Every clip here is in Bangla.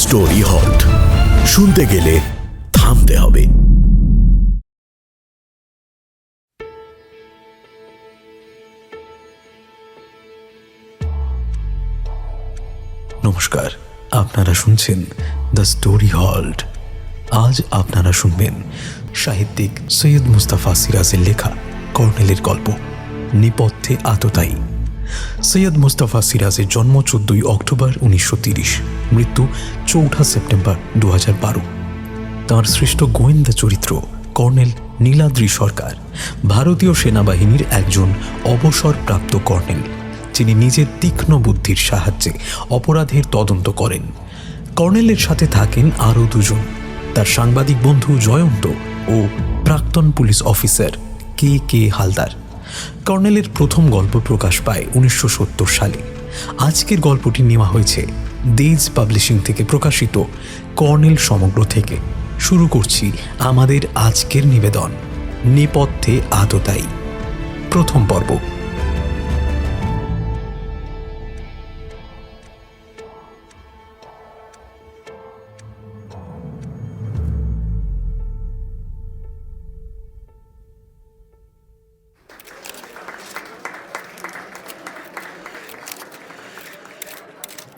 স্টোরি হল্ট, শুনতে গেলে থামতে হবে। নমস্কার, আপনারা শুনছেন দ্য স্টোরি হল্ট। আজ আপনারা শুনবেন সাহিত্যিক সৈয়দ মুস্তাফা সিরাজের লেখা কর্নেলের গল্প নেপথ্যে আততায়ী। সৈয়দ মুস্তাফা সিরাজের জন্ম 14 অক্টোবর 1930, মৃত্যু 4 সেপ্টেম্বর 2012। তাঁর শ্রেষ্ঠ গোয়েন্দা চরিত্র কর্নেল নীলাদ্রি সরকার ভারতীয় সেনাবাহিনীর একজন অবসরপ্রাপ্ত কর্নেল, যিনি নিজের তীক্ষ্ণ বুদ্ধির সাহায্যে অপরাধের তদন্ত করেন। কর্নেলের সাথে থাকেন আরও দুজন, তার সাংবাদিক বন্ধু জয়ন্ত ও প্রাক্তন পুলিশ অফিসার কে হালদার। কর্নেলের প্রথম গল্প প্রকাশ পায় 1970 সালে। আজকের গল্পটি নেওয়া হয়েছে দেজ পাবলিশিং থেকে প্রকাশিত কর্নেল সমগ্র থেকে। শুরু করছি আমাদের আজকের নিবেদন, নেপথ্যে আততায়ী, প্রথম পর্ব।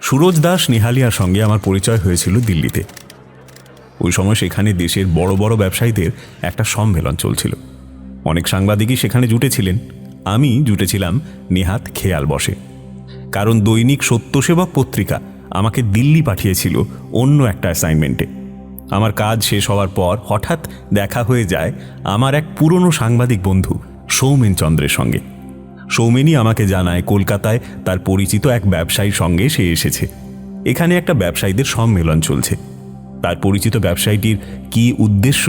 সুরজ দাস নেহালিয়ার সঙ্গে আমার পরিচয় হয়েছিল দিল্লিতে। ওই সময় সেখানে দেশের বড় বড় ব্যবসায়ীদের একটা সম্মেলন চলছিল। অনেক সাংবাদিকই সেখানে জুটেছিলেন। আমি জুটেছিলাম নেহাত খেয়াল বসে, কারণ দৈনিক সত্যসেবক পত্রিকা আমাকে দিল্লি পাঠিয়েছিল অন্য একটা অ্যাসাইনমেন্টে। আমার কাজ শেষ হওয়ার পর হঠাৎ দেখা হয়ে যায় আমার এক পুরনো সাংবাদিক বন্ধু সৌমেন চন্দ্রের সঙ্গে। সৌমেনই আমাকে জানায় কলকাতায় তার পরিচিত এক ব্যবসায়ীর সঙ্গে সে এসেছে। এখানে একটা ব্যবসায়ীদের সম্মেলন চলছে। তার পরিচিত ব্যবসায়ীটির কি উদ্দেশ্য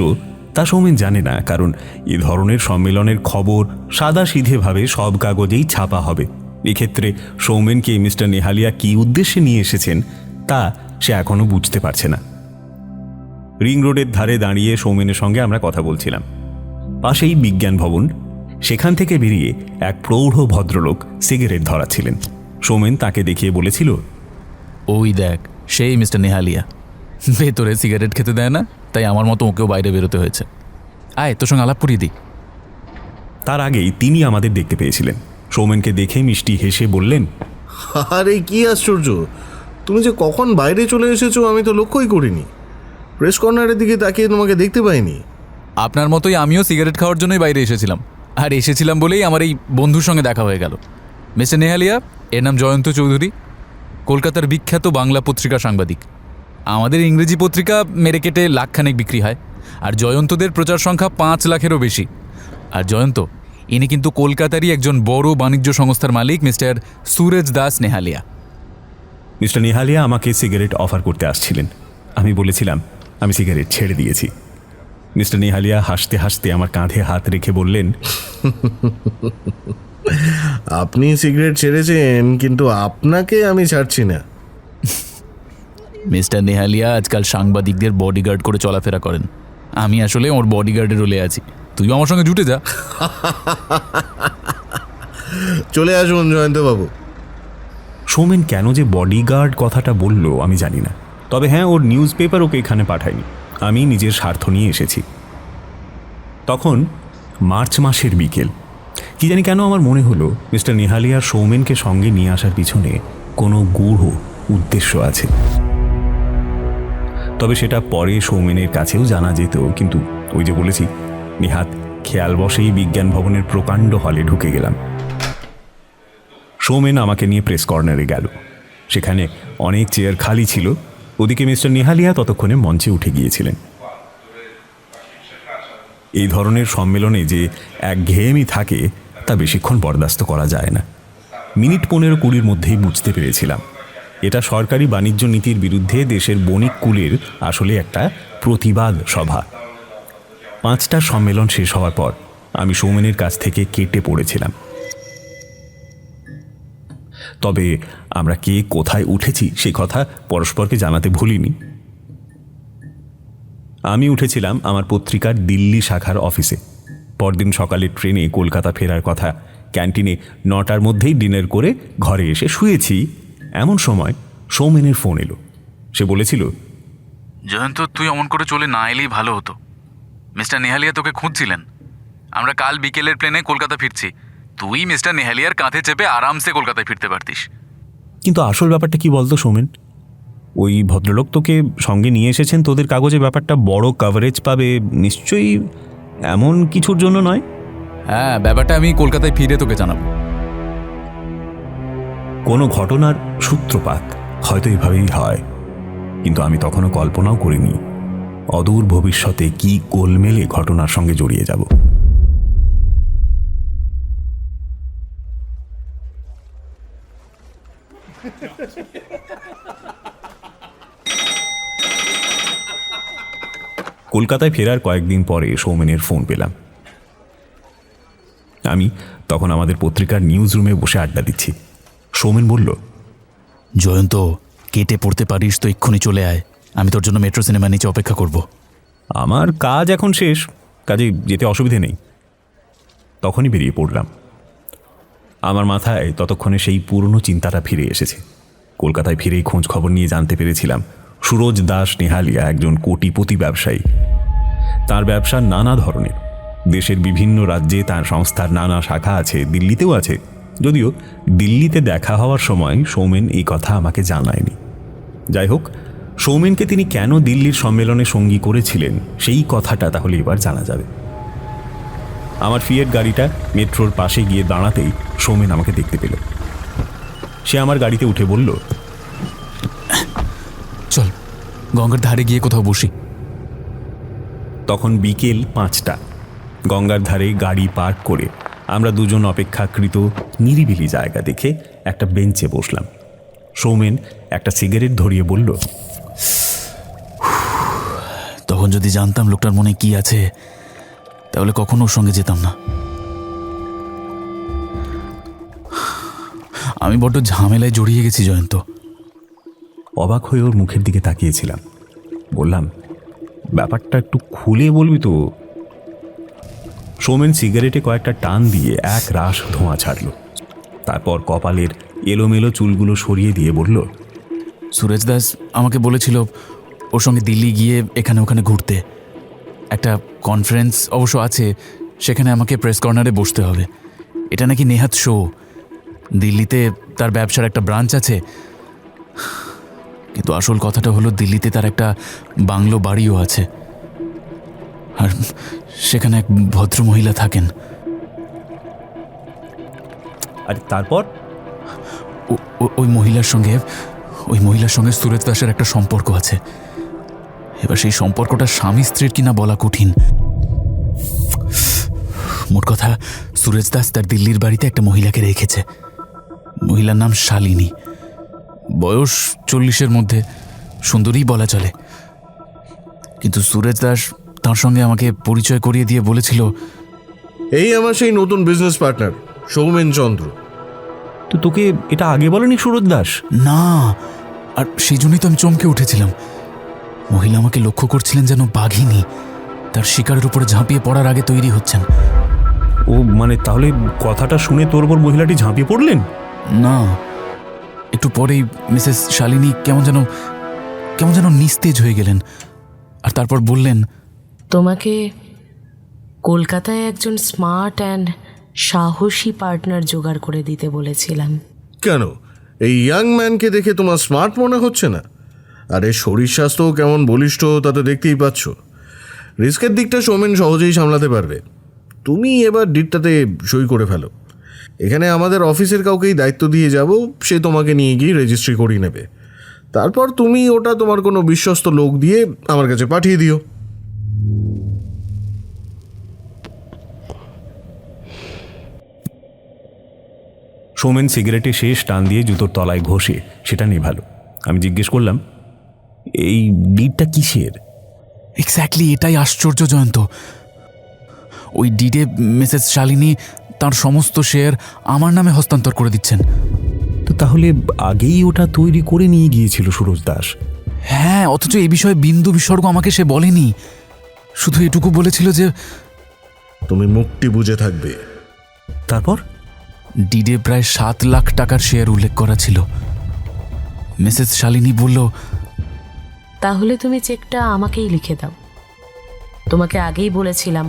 তা সৌমেন জানে না, কারণ এ ধরনের সম্মেলনের খবর সাদাসিধেভাবে সব কাগজেই ছাপা হবে। এক্ষেত্রে সৌমেনকে মিস্টার নেহালিয়া কি উদ্দেশ্যে নিয়ে এসেছেন তা সে এখনও বুঝতে পারছে না। রিং রোডের ধারে দাঁড়িয়ে সৌমেনের সঙ্গে আমরা কথা বলছিলাম। পাশেই বিজ্ঞান ভবন। সেখান থেকে বেরিয়ে এক প্রৌঢ় ভদ্রলোক সিগারেট ধরাচ্ছিলেন। সৌমেন তাকে দেখিয়ে বলেছিল, ওই দেখ, সেই মিস্টার নেহালিয়া। ভেতরে সিগারেট খেতে দেয় না, তাই আমার মতো ওকেও বাইরে বেরোতে হয়েছে। আয়, তোর সঙ্গে আলাপ করিয়ে দিই। তার আগেই তিনি আমাদের দেখতে পেয়েছিলেন। সৌমেনকে দেখে মিষ্টি হেসে বললেন, আরে কি আশ্চর্য, তুমি যে কখন বাইরে চলে এসেছো আমি তো লক্ষ্যই করিনি। প্রেস কর্নারের দিকে তাকিয়ে তোমাকে দেখতে পাইনি। আপনার মতোই আমিও সিগারেট খাওয়ার জন্যই বাইরে এসেছিলাম, আর এসেছিলাম বলেই আমার এই বন্ধুর সঙ্গে দেখা হয়ে গেল। মিস্টার নেহালিয়া, এর নাম জয়ন্ত চৌধুরী, কলকাতার বিখ্যাত বাংলা পত্রিকা সাংবাদিক। আমাদের ইংরেজি পত্রিকা মেরে কেটে লাখখানেক বিক্রি হয়, আর জয়ন্তদের প্রচার সংখ্যা 5 লাখেরও বেশি। আর জয়ন্ত, ইনি কিন্তু কলকাতারই একজন বড় বাণিজ্য সংস্থার মালিক, মিস্টার সুরজ দাস নেহালিয়া। মিস্টার নেহালিয়া আমাকে সিগারেট অফার করতে আসছিলেন। আমি বলেছিলাম আমি সিগারেট ছেড়ে দিয়েছি। মিস্টার নেহালিয়া হাসতে হাসতে আমার কাঁধে হাত রেখে বললেন, আপনি সিগারেট ছেড়েছেন, কিন্তু আপনাকে আমি ছাড়ছি না। মিস্টার নেহালিয়া আজকাল সাংবাদিকদের বডিগার্ড করে চলাফেরা করেন। আমি আসলে ওর বডিগার্ডের রোলে আছি। তুইও আমার সঙ্গে জুটে যা। চলে আসুন জয়ন্তবাবু। সৌমেন কেন যে বডিগার্ড কথাটা বলল আমি জানি না, তবে হ্যাঁ, ওর নিউজ পেপার ওকে এখানে পাঠায়নি। আমি নিজের স্বার্থ নিয়ে এসেছি। তখন মার্চ মাসের বিকেল। কি জানি কেন আমার মনে হলো মিস্টার নেহালিয়ার সৌমেনকে সঙ্গে নিয়ে আসার পিছনে কোনো গূঢ় উদ্দেশ্য আছে। তবে সেটা পরে সৌমেনের কাছেও জানা যেত, কিন্তু ওই যে বলেছি, নেহাত খেয়াল বসেই বিজ্ঞান ভবনের প্রকাণ্ড হলে ঢুকে গেলাম। সৌমেন আমাকে নিয়ে প্রেস কর্নারে গেল। সেখানে অনেক চেয়ার খালি ছিল। ওদিকে মিস্টার নেহালিয়া ততক্ষণে মঞ্চে উঠে গিয়েছিলেন। এই ধরনের সম্মেলনে যে একঘেয়েমি থাকে তা বেশিক্ষণ বরদাস্ত করা যায় না। মিনিট 15-20 মধ্যেই বুঝতে পেরেছিলাম এটা সরকারি বাণিজ্য নীতির বিরুদ্ধে দেশের বণিক কুলের আসলে একটা প্রতিবাদ সভা। 5টা সম্মেলন শেষ হওয়ার পর আমি সৌমেনের কাছ থেকে কেটে পড়েছিলাম। তবে আমরা কে কোথায় উঠেছি সে কথা পরস্পরকে জানাতে ভুলিনি। আমি উঠেছিলাম আমার পত্রিকার দিল্লি শাখার অফিসে। পরদিন সকালে ট্রেনে কলকাতা ফেরার কথা। ক্যান্টিনে 9টার মধ্যেই ডিনার করে ঘরে এসে শুয়েছি। এমন সময় সৌমেনের ফোন এলো। সে বলেছিল জয়ন্ত, তুই অমন করে চলে না এলেই ভালো হতো। মিস্টার নেহালিয়া তোকে খুঁজছিলেন। আমরা কাল বিকেলের প্লেনে কলকাতা ফিরছি। তুই মিস্টার নেহালিয়ার কাঁধে চেপে আরামসে কলকাতায় ফিরতে পারতিস। কিন্তু আসল ব্যাপারটা কি বলতো সৌমেন? ওই ভদ্রলোক তোকে সঙ্গে নিয়ে এসেছেন তোদের কাগজে ব্যাপারটা বড় কভারেজ পাবে নিশ্চয়ই, এমন কিছুর জন্য নয়? হ্যাঁ, ব্যাপারটা আমি কলকাতায় ফিরে তোকে জানাবো। কোনো ঘটনার সূত্রপাত হয়তো এভাবেই হয়, কিন্তু আমি তখনও কল্পনাও করিনি অদূর ভবিষ্যতে কি গোলমেলে ঘটনার সঙ্গে জড়িয়ে যাব। কলকাতায় ফেরার কয়েকদিন পরে সৌমেনের ফোন পেলাম। আমি তখন আমাদের পত্রিকার নিউজ রুমে বসে আড্ডা দিচ্ছি। সৌমেন বলল, জয়ন্ত, কেটে পড়তে পারিস তো এক্ষুনি চলে আয়। আমি তোর জন্য মেট্রো সিনেমা নিচে অপেক্ষা করব। আমার কাজ এখন শেষ, কাজে যেতে অসুবিধে নেই। তখনই বেরিয়ে পড়লাম। আমার মাথায় ততক্ষণে সেই পুরনো চিন্তাটা ফিরে এসেছে। কলকাতায় ফিরেই খোঁজ খবর নিয়ে জানতে পেরেছিলাম সুরজ দাস নেহালিয়া একজন কোটিপতি ব্যবসায়ী। তার ব্যবসা নানা ধরনের, দেশের বিভিন্ন রাজ্যে তার সংস্থার নানা শাখা আছে, দিল্লিতেও আছে। যদিও দিল্লিতে দেখা হওয়ার সময় সৌমেন এই কথা আমাকে জানায়নি। যাই হোক, সৌমেনকে তিনি কেন দিল্লির সম্মেলনে সঙ্গী করেছিলেন সেই কথাটা তাহলে এবার জানা যাবে। আমার ফিয়েট গাড়িটা মেট্রোর পাশে গিয়ে দাঁড়াতেই সৌমেন আমাকে দেখতে পেল। সে আমার গাড়িতে উঠে বলল, চল গঙ্গার ধারে গিয়ে কোথাও বসি। তখন বিকেল 5টা। গঙ্গার ধারে গাড়ি পার্ক করে আমরা দুজন অপেক্ষাকৃত নিরিবিলি জায়গা দেখে একটা বেঞ্চে বসলাম। সৌমেন একটা সিগারেট ধরিয়ে বলল, তখন যদি জানতাম লোকটার মনে কি আছে, তাহলে কখনো ওর সঙ্গে যেতাম না। আমি বড্ড ঝামেলায় জড়িয়ে গেছি জয়ন্ত। অবাক হয়ে ওর মুখের দিকে তাকিয়েছিলাম। বললাম, ব্যাপারটা একটু খুলে বলবি তো? সৌমেন সিগারেটে কয়েকটা টান দিয়ে এক রাশ ধোঁয়া ছাড়ল। তারপর কপালের এলোমেলো চুলগুলো সরিয়ে দিয়ে বলল, সুরেশ দাস আমাকে বলেছিল ওর সঙ্গে দিল্লি গিয়ে এখানে ওখানে ঘুরতে। একটা কনফারেন্স অবশ্য আছে, সেখানে আমাকে প্রেস কর্নারে বসতে হবে। এটা নাকি নেহাত শো। দিল্লিতে তার ব্যবসার একটা ব্রাঞ্চ আছে, কিন্তু আসল কথাটা হলো দিল্লিতে তার একটা বাংলো বাড়িও আছে, আর সেখানে এক ভদ্রমহিলা থাকেন। আর তারপর ওই মহিলার সঙ্গে সুরেশ দাসের একটা সম্পর্ক আছে। এবার সেই সম্পর্কটা স্বামী স্ত্রীর কিনা বলা কঠিন। মোট কথা, সুরেশ দাস তার দিল্লির বাড়িতে একটা মহিলাকে রেখেছে। মহিলার নাম শালিনী, বয়স 40-এর মধ্যে, সুন্দরী বলা চলে। কিন্তু সুরেশ দাস তার সঙ্গে আমাকে পরিচয় করিয়ে দিয়ে বলেছিল, এই আমার সেই নতুন বিজনেস পার্টনার সৌমেন চন্দ্র। তো তোকে এটা আগে বলেনি সুরজ দাস? না, আর সেই জন্যই তো আমি চমকে উঠেছিলাম। মহিলা আমাকে লক্ষ্য করছিলেন যেন বাঘিনী তার শিকারের উপরে ঝাঁপিয়ে পড়ার আগে তৈরি হচ্ছেন। ও মানে তাহলে কথাটা শুনে তোর ওপর মহিলাটি ঝাঁপিয়ে পড়লেন? না, একটু পরেই মিসেস শালিনী কেমন যেন নিস্তেজ হয়ে গেলেন, আর তারপর বললেন, তোমাকে কলকাতায় একজন স্মার্ট অ্যান্ড সাহসী পার্টনার জোগাড় করে দিতে বলেছিলাম। কেন, এই ইয়াং ম্যানকে দেখে তোমার স্মার্ট মনে হচ্ছে না? আরে শরীর স্বাস্থ্য কেমন বলিষ্ঠ তা তো দেখতেই পাচ্ছ। রিস্কের দিকটা সৌমেন সহজেই সামলাতে পারবে। তুমি এবার ডিটটাতে সই করে ফেলো। এখানে আমাদের অফিসের কাউকেই দায়িত্ব দিয়ে যাব, সে তোমাকে নিয়ে গিয়ে রেজিস্ট্রি করিয়ে নেবে। তারপর তুমি ওটা তোমার কোনো বিশ্বস্ত লোক দিয়ে আমার কাছে পাঠিয়ে দিও। সৌমেন সিগারেটে শেষ টান দিয়ে জুতোর তলায় ঘষে সেটা নেভালো। আমি জিজ্ঞেস করলাম, এই ডিডটা কিসের? এক্স্যাক্টলি এটাই আশ্চর্য জয়ন্ত। ওই ডিডে মিসেস শালিনী তার সমস্ত শেয়ার আমার নামে হস্তান্তর করে দিচ্ছেন। তো তাহলে আগেই ওটা তৈরি করে নিয়ে গিয়েছিল সুরজ দাস? হ্যাঁ, অথচ এই বিষয়ে বিন্দু বিসর্গ আমাকে সে বলেনি। শুধু এটুকু বলেছিল যে তুমি মুক্তি বুঝে থাকবে। তারপর ডিডে প্রায় 7 লাখ টাকার শেয়ার উল্লেখ করা ছিল। মিসেস শালিনী বলল, তাহলে তুমি চেকটা আমাকেই লিখে দাও। তোমাকে আগেই বলেছিলাম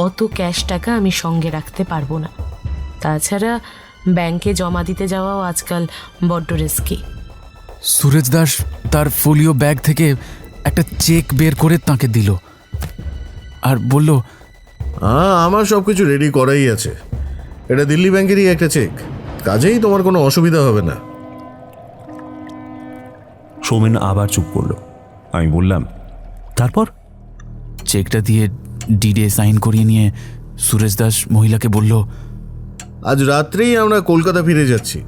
অত ক্যাশ টাকা আমি সঙ্গে রাখতে পারবো না। তাছাড়া ব্যাংকে জমা দিতে যাওয়াও আজকাল বড্ড রিস্কি। সুরজ দাস তার ফোলিও ব্যাগ থেকে একটা চেক বের করে তাকে দিল আর বলল, আমার সব কিছু রেডি করাই আছে। এটা দিল্লি ব্যাংকেরই একটা চেক, কাজেই তোমার কোনো অসুবিধা হবে না। সৌমেন আবার চুপ করল। আমি বললাম, তারপর? চেকটা দিয়ে ডিডে সাইন করিয়ে নিয়ে সুরেশ দাস মহিলাকে বলল, আজ রাত্রেই আমরা কলকাতা ফিরে যাচ্ছি।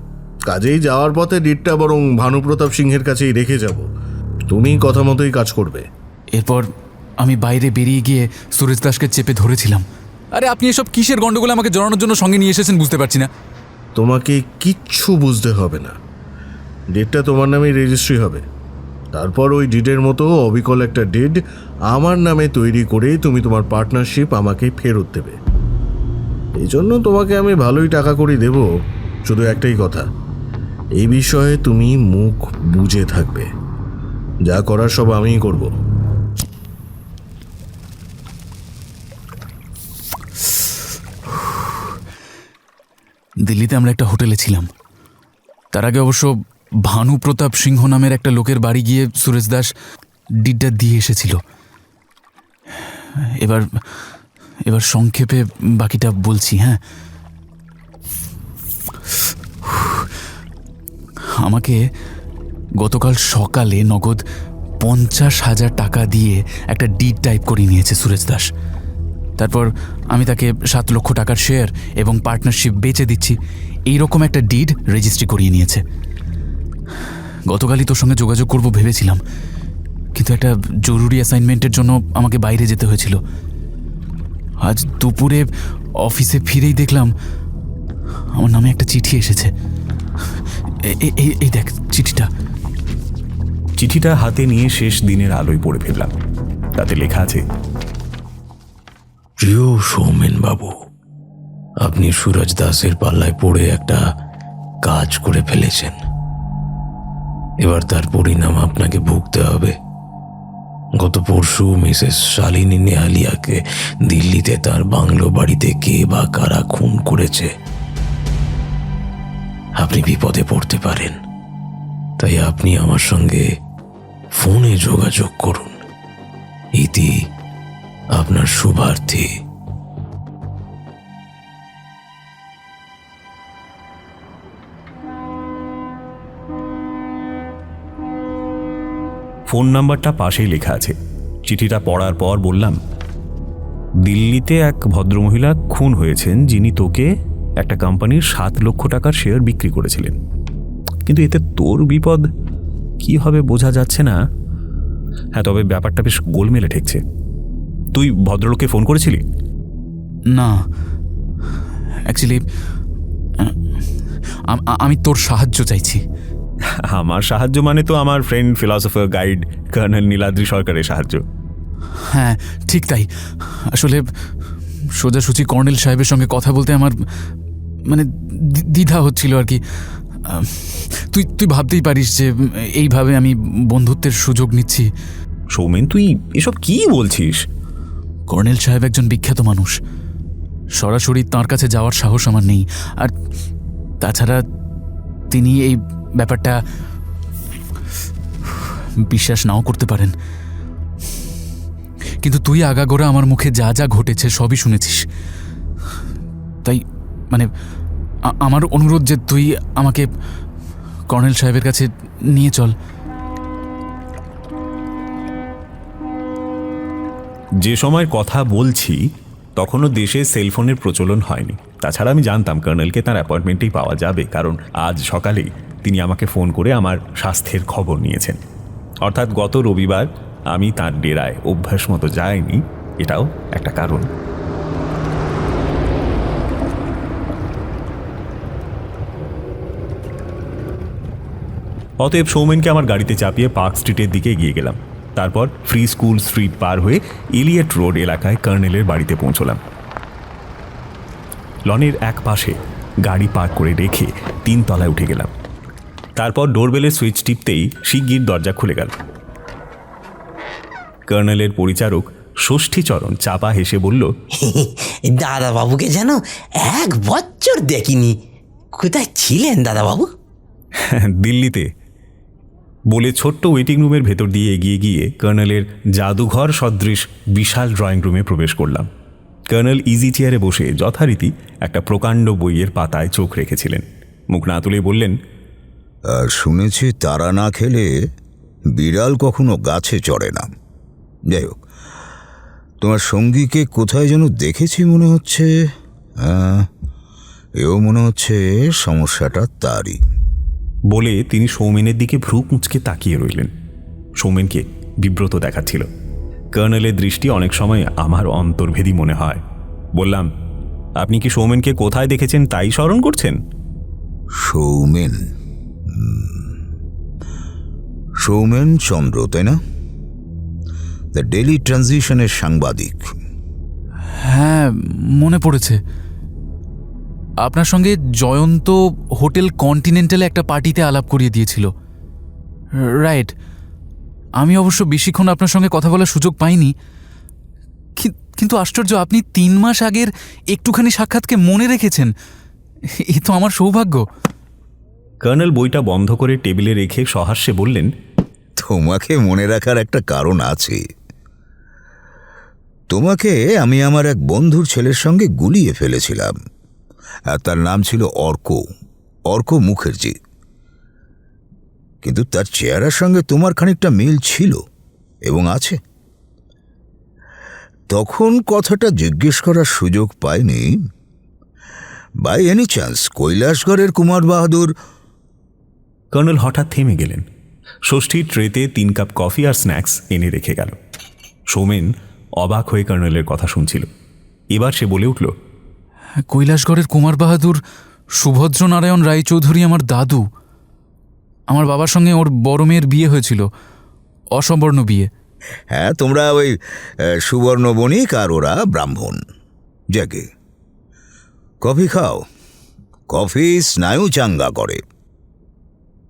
কাজেই যাওয়ার পথে ডিটটা বরং ভানুপ্রতাপ সিংহের কাছেই রেখে যাব। তুমি কথা মতোই কাজ করবে। এরপর আমি বাইরে বেরিয়ে গিয়ে সুরেশ দাসকে চেপে ধরেছিলাম। আরে আপনি এসব কিসের গন্ডগোল আমাকে জড়ানোর জন্য সঙ্গে নিয়ে এসেছেন বুঝতে পারছি না। তোমাকে কিচ্ছু বুঝতে হবে না। ডিডটা তোমার নামেই রেজিস্ট্রি হবে। তারপর ওই ডিডের মতো অবিকল একটা ডিড আমার নামে তৈরি করে তুমি তোমার পার্টনারশিপ আমাকে ফেরত দেবে। এই জন্য তোমাকে আমি ভালোই টাকা করি দেব। শুধু একটাই কথা, এই বিষয়ে তুমি মুখ বুজে থাকবে। যা করার সব আমিই করব। দিল্লিতে আমরা একটা হোটেলে ছিলাম। তার আগে অবশ্য ভানুপ্রতাপ সিংহ নামের একটা লোকের বাড়ি গিয়ে সুরেশ দাস ডিডটা দিয়ে এসেছিল। এবার সংক্ষেপে বাকিটা বলছি। হ্যাঁ, আমাকে গতকাল সকালে নগদ 50,000 টাকা দিয়ে একটা ডিড টাইপ করিয়ে নিয়েছে সুরেশ দাস। তারপর আমি তাকে 7 লক্ষ টাকার শেয়ার এবং পার্টনারশিপ বেচে দিচ্ছি এইরকম একটা ডিড রেজিস্ট্রি করিয়ে নিয়েছে। গতকালই তোর সঙ্গে যোগাযোগ করব ভেবেছিলাম, কিন্তু একটা জরুরি অ্যাসাইনমেন্টের জন্য আমাকে বাইরে যেতে হয়েছিল। আজ দুপুরে অফিসে ফিরেই দেখলাম আমার নামে একটা চিঠি এসেছে। এই দেখ চিঠিটা। চিঠিটা হাতে নিয়ে শেষ দিনের আলোয় পড়ে ফেললাম। তাতে লেখা আছে, প্রিয় সৌমেন বাবু, আপনি সুরজ দাসের পাল্লায় পড়ে একটা কাজ করে ফেলেছেন। এবার তার পরিণাম আপনাকে ভুগতে হবে। গত পরশু মিসেস শালিনী নেহালিয়াকে দিল্লিতে তার বাংলো বাড়িতে কে বা কারা খুন করেছে। আপনি বিপদে পড়তে পারেন, তাই আপনি আমার সঙ্গে ফোনে যোগাযোগ করুন। ইতি আপনার শুভার্থী। ফোন নাম্বারটা পাশেই লেখা আছে। চিঠিটা পড়ার পর বললাম, দিল্লিতে এক ভদ্রমহিলা খুন হয়েছেন যিনি তোকে একটা কোম্পানির 7 লক্ষ টাকার শেয়ার বিক্রি করেছিলেন। কিন্তু এতে তোর বিপদ কি হবে বোঝা যাচ্ছে না। হ্যাঁ, তবে ব্যাপারটা বেশ গোলমেলে ঠেকছে। তুই ভদ্রলোককে ফোন করেছিলি? না, অ্যাকচুয়ালি আমি তোর সাহায্য চাইছি। আমার সাহায্য মানে তো আমার friend philosopher guide colonel Niladri সরকারের সাহায্য। হ্যাঁ ঠিক তাই। আসলে সোজাসুজি কর্নেল সাহেবের সঙ্গে কথা বলতে আমার মানে দ্বিধা হচ্ছিল আর কি। তুই ভাবতেই পারিস যে এইভাবে আমি বন্ধুত্বের সুযোগ নিচ্ছি। সৌমেন, তুই এসব কি বলছিস? কর্নেল সাহেব একজন বিখ্যাত মানুষ, সরাসরি তাঁর কাছে যাওয়ার সাহস আমার নেই। আর তাছাড়া তিনি এই ব্যাপারটা বিশ্বাস নাও করতে পারেন। কিন্তু তুই আগাগোড়া আমার মুখে যা যা ঘটেছে সবই শুনেছিস, তাই মানে আমার অনুরোধ যে তুই আমাকে কর্নেল সাহেবের কাছে নিয়ে চল। যে সময়ের কথা বলছি তখনও দেশে সেলফোনের প্রচলন হয়নি। তাছাড়া আমি জানতাম কর্নেলকে তার অ্যাপয়েন্টমেন্টেই পাওয়া যাবে, কারণ আজ সকালেই তিনি আমাকে ফোন করে আমার স্বাস্থ্যের খবর নিয়েছেন। অর্থাৎ গত রবিবার আমি তার ডেরায় অভ্যাস মতো যাইনি, এটাও একটা কারণ। অতএব সৌমেনকে আমার গাড়িতে চাপিয়ে পার্ক স্ট্রিটের দিকে এগিয়ে গেলাম। তারপর ফ্রি স্কুল স্ট্রিট পার হয়ে এলিয়ট রোড এলাকায় কর্নেলের বাড়িতে পৌঁছলাম। লনের এক পাশে গাড়ি পার্ক করে রেখে 3 তলায় উঠে গেলাম। তারপর ডোরবেলের সুইচ টিপতেই শিগগির দরজা খুলে গেল। কর্নেলের পরিচারক ষষ্ঠীচরণ চাপা হেসে বলল, দাদাবাবুকে যেন 1 বছর দেখিনি। কোথায় ছিলেন দাদাবাবু? দিল্লিতে, বলে ছোট্ট ওয়েটিং রুমের ভেতর দিয়ে এগিয়ে গিয়ে কর্নেলের জাদুঘর সদৃশ বিশাল ড্রয়িং রুমে প্রবেশ করলাম। কর্নেল ইজি চেয়ারে বসে যথারীতি একটা প্রকাণ্ড বইয়ের পাতায় চোখ রেখেছিলেন। মুখ না তুলে বললেন, আর শুনেছি তারা না খেলে বিড়াল কখনো গাছে চড়ে না। যাই হোক, তোমার সঙ্গীকে কোথায় যেন দেখেছি মনে হচ্ছে। এও মনে হচ্ছে সমস্যাটা তারই। বলে তিনি সৌমেনের দিকে ভ্রু কুঁচকে তাকিয়ে রইলেন। সৌমেনকে বিব্রত দেখাচ্ছিল। কর্নেলের দৃষ্টি অনেক সময় আমার অন্তর্ভেদী মনে হয়। বললাম, আপনি কি সৌমেনকে কোথায় দেখেছেন তাই স্মরণ করছেন? সৌমেন, সৌমেন চন্দ্র, তাই না? দ্য ডেইলি ট্রানজিশনের সাংবাদিক। হ্যাঁ, মনে পড়েছে। আপনার সঙ্গে জয়ন্ত হোটেল কন্টিনেন্টালে একটা পার্টিতে আলাপ করিয়ে দিয়েছিল। রাইট। আমি অবশ্য বেশিক্ষণ আপনার সঙ্গে কথা বলার সুযোগ পাইনি, কিন্তু আশ্চর্য, আপনি 3 মাস আগের একটুখানি সাক্ষাৎকে মনে রেখেছেন। এ তো আমার সৌভাগ্য। কর্নেল বইটা বন্ধ করে টেবিলে রেখে সহাস্যে বললেন, তোমাকে মনে রাখার একটা কারণ আছে। তোমাকে আমি আমার এক বন্ধুর ছেলের সঙ্গে গুলিয়ে ফেলেছিলাম, আর তার নাম ছিল অর্ক মুখার্জি। কিন্তু তার চেহারার সঙ্গে তোমার খানিকটা মিল ছিল এবং আছে। তখন কথাটা জিজ্ঞেস করার সুযোগ পাইনি। বাই এনি চান্স কৈলাসগড়ের কুমার বাহাদুর? কর্নেল হঠাৎ থেমে গেলেন। ষষ্ঠীর ট্রেতে 3 কাপ কফি আর স্ন্যাক্স এনে রেখে গেল। সৌমেন অবাক হয়ে কর্নেলের কথা শুনছিল। এবার সে বলে উঠল, কৈলাসগড়ের কুমার বাহাদুর সুভদ্র নারায়ণ রায়চৌধুরী আমার দাদু। আমার বাবার সঙ্গে ওর বড় মেয়ের বিয়ে হয়েছিল, অসবর্ণ বিয়ে। হ্যাঁ, তোমরা ওই সুবর্ণ বণিক আর ওরা ব্রাহ্মণ। যাকে কফি খাও, কফি স্নায়ু চাঙ্গা করে।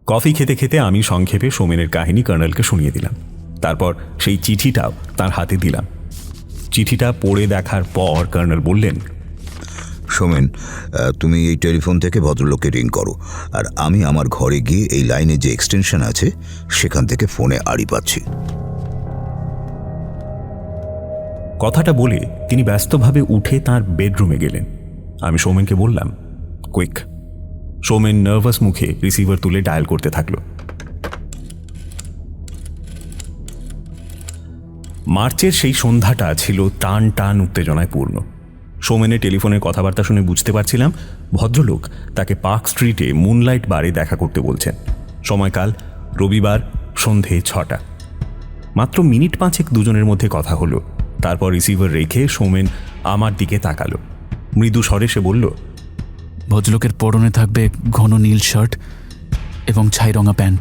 কফি খেতে খেতে আমি সংক্ষেপে সৌমেনের কাহিনী কর্নেলকে শুনিয়ে দিলাম। তারপর সেই চিঠিটাও তার হাতে দিলাম। চিঠিটা পড়ে দেখার পর কর্নেল বললেন, সোমেন, তুমি এই টেলিফোন থেকে ভদ্রলোককে রিং করো, আর আমি আমার ঘরে গিয়ে এই লাইনে যে এক্সটেনশন আছে সেখান থেকে ফোনে আড়ি পাচ্ছি। কথাটা বলে তিনি ব্যস্তভাবে উঠে তাঁর বেডরুমে গেলেন। আমি সৌমেনকে বললাম, কুইক। সৌমেন নার্ভাস মুখে রিসিভার তুলে ডায়াল করতে থাকল। মার্চের সেই সন্ধ্যাটা ছিল টান টান উত্তেজনায় পূর্ণ। সৌমেনের টেলিফোনের কথাবার্তা শুনে বুঝতে পারছিলাম ভদ্রলোক তাকে পার্ক স্ট্রিটে মুনলাইট বারে দেখা করতে বলছেন। সময়কাল রবিবার সন্ধে 6টা। মাত্র মিনিট 5 দুজনের মধ্যে কথা হলো। তারপর রিসিভার রেখে সৌমেন আমার দিকে তাকালো। মৃদু স্বরে সে বলল, ভদ্রলোকের পরনে থাকবে ঘন নীল শার্ট এবং ছাই রঙা প্যান্ট।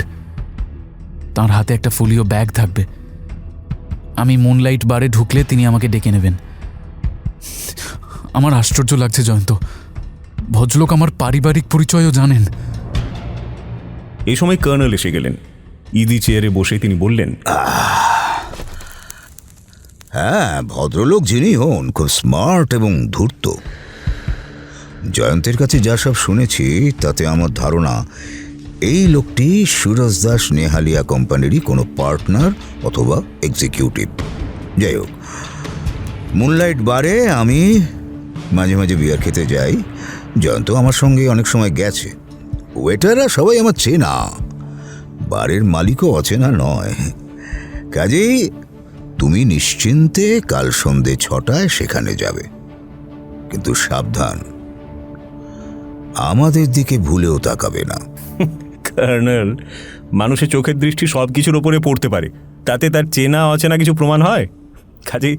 তাঁর হাতে একটা ফুলিও ব্যাগ থাকবে। আমি মুনলাইট বারে ঢুকলে তিনি আমাকে ডেকে নেবেন। আমার আশ্চর্য লাগছে জয়ন্ত, ভদ্রলোক আমার পারিবারিক পরিচয়ও জানেন। এই সময় কর্নেল এসে গেলেন। ইদি চেয়ারে বসে তিনি বললেন, হ্যাঁ, ভদ্রলোক যিনি হন খুব স্মার্ট এবং ধূর্ত। জয়ন্তের কাছে যা সব শুনেছি তাতে আমার ধারণা এই লোকটি সুরজ দাস নেহালিয়া কোম্পানিরই কোনো পার্টনার অথবা এক্সিকিউটিভ। যাই হোক, মুনলাইট বারে আমি মাঝে মাঝে বিয়ার খেতে যাই। জয়ন্ত আমার সঙ্গে অনেক সময় গেছে। ওয়েটাররা সবাই আমার চেনা, বারের মালিকও অচেনা নয়। কাজেই তুমি নিশ্চিন্তে কাল সন্ধে 6টায় সেখানে যাবে, কিন্তু সাবধান, আমাদের দিকে ভুলেও তাকাবে না। কর্নেল, মানুষের চোখের দৃষ্টি সব কিছুর ওপরে পড়তে পারে, তাতে তার চেনা অচেনা কিছু প্রমাণ হয়? কাজেই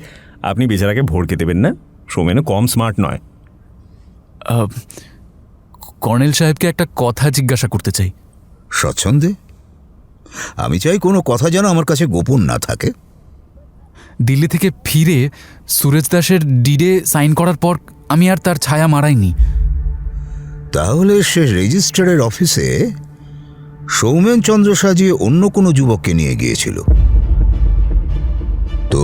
আপনি বেচারাকে ভড়কে দেবেন না। সৌমেনও কম স্মার্ট নয়। কর্নেল সাহেবকে একটা কথা জিজ্ঞাসা করতে চাই। স্বচ্ছন্দে। আমি চাই কোনো কথা যেন আমার কাছে গোপন না থাকে। দিল্লি থেকে ফিরে সুরেশ দাসের ডিডে সাইন করার পর আমি আর তার ছায়া মারাইনি। তাহলে সে রেজিস্ট্রারের অফিসে সৌমেন চন্দ্র সাজিয়ে অন্য কোনো যুবককে নিয়ে গিয়েছিল। তো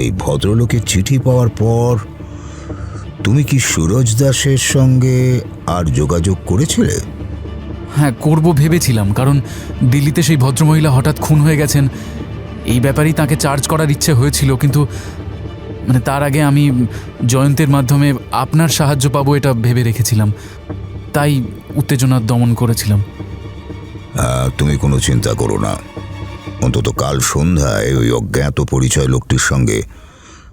এই ভদ্রলোকের চিঠি পাওয়ার পর তুমি কি সুরজ দাসের সঙ্গে আর যোগাযোগ করেছিলে? হ্যাঁ, করব ভেবেছিলাম, কারণ দিল্লিতে সেই ভদ্রমহিলা হঠাৎ খুন হয়ে গেছেন, এই ব্যাপারেই তাকে চার্জ করার ইচ্ছে হয়েছিল। কিন্তু তার আগে আমি জয়ন্তের মাধ্যমে আপনার সাহায্য পাবো এটা ভেবে রেখেছিলাম, তাই উত্তেজনা দমন করেছিলাম। তুমি কোনো চিন্তা করো না, অন্তত কাল সন্ধ্যায় ওই অজ্ঞাত পরিচয় লোকটির সঙ্গে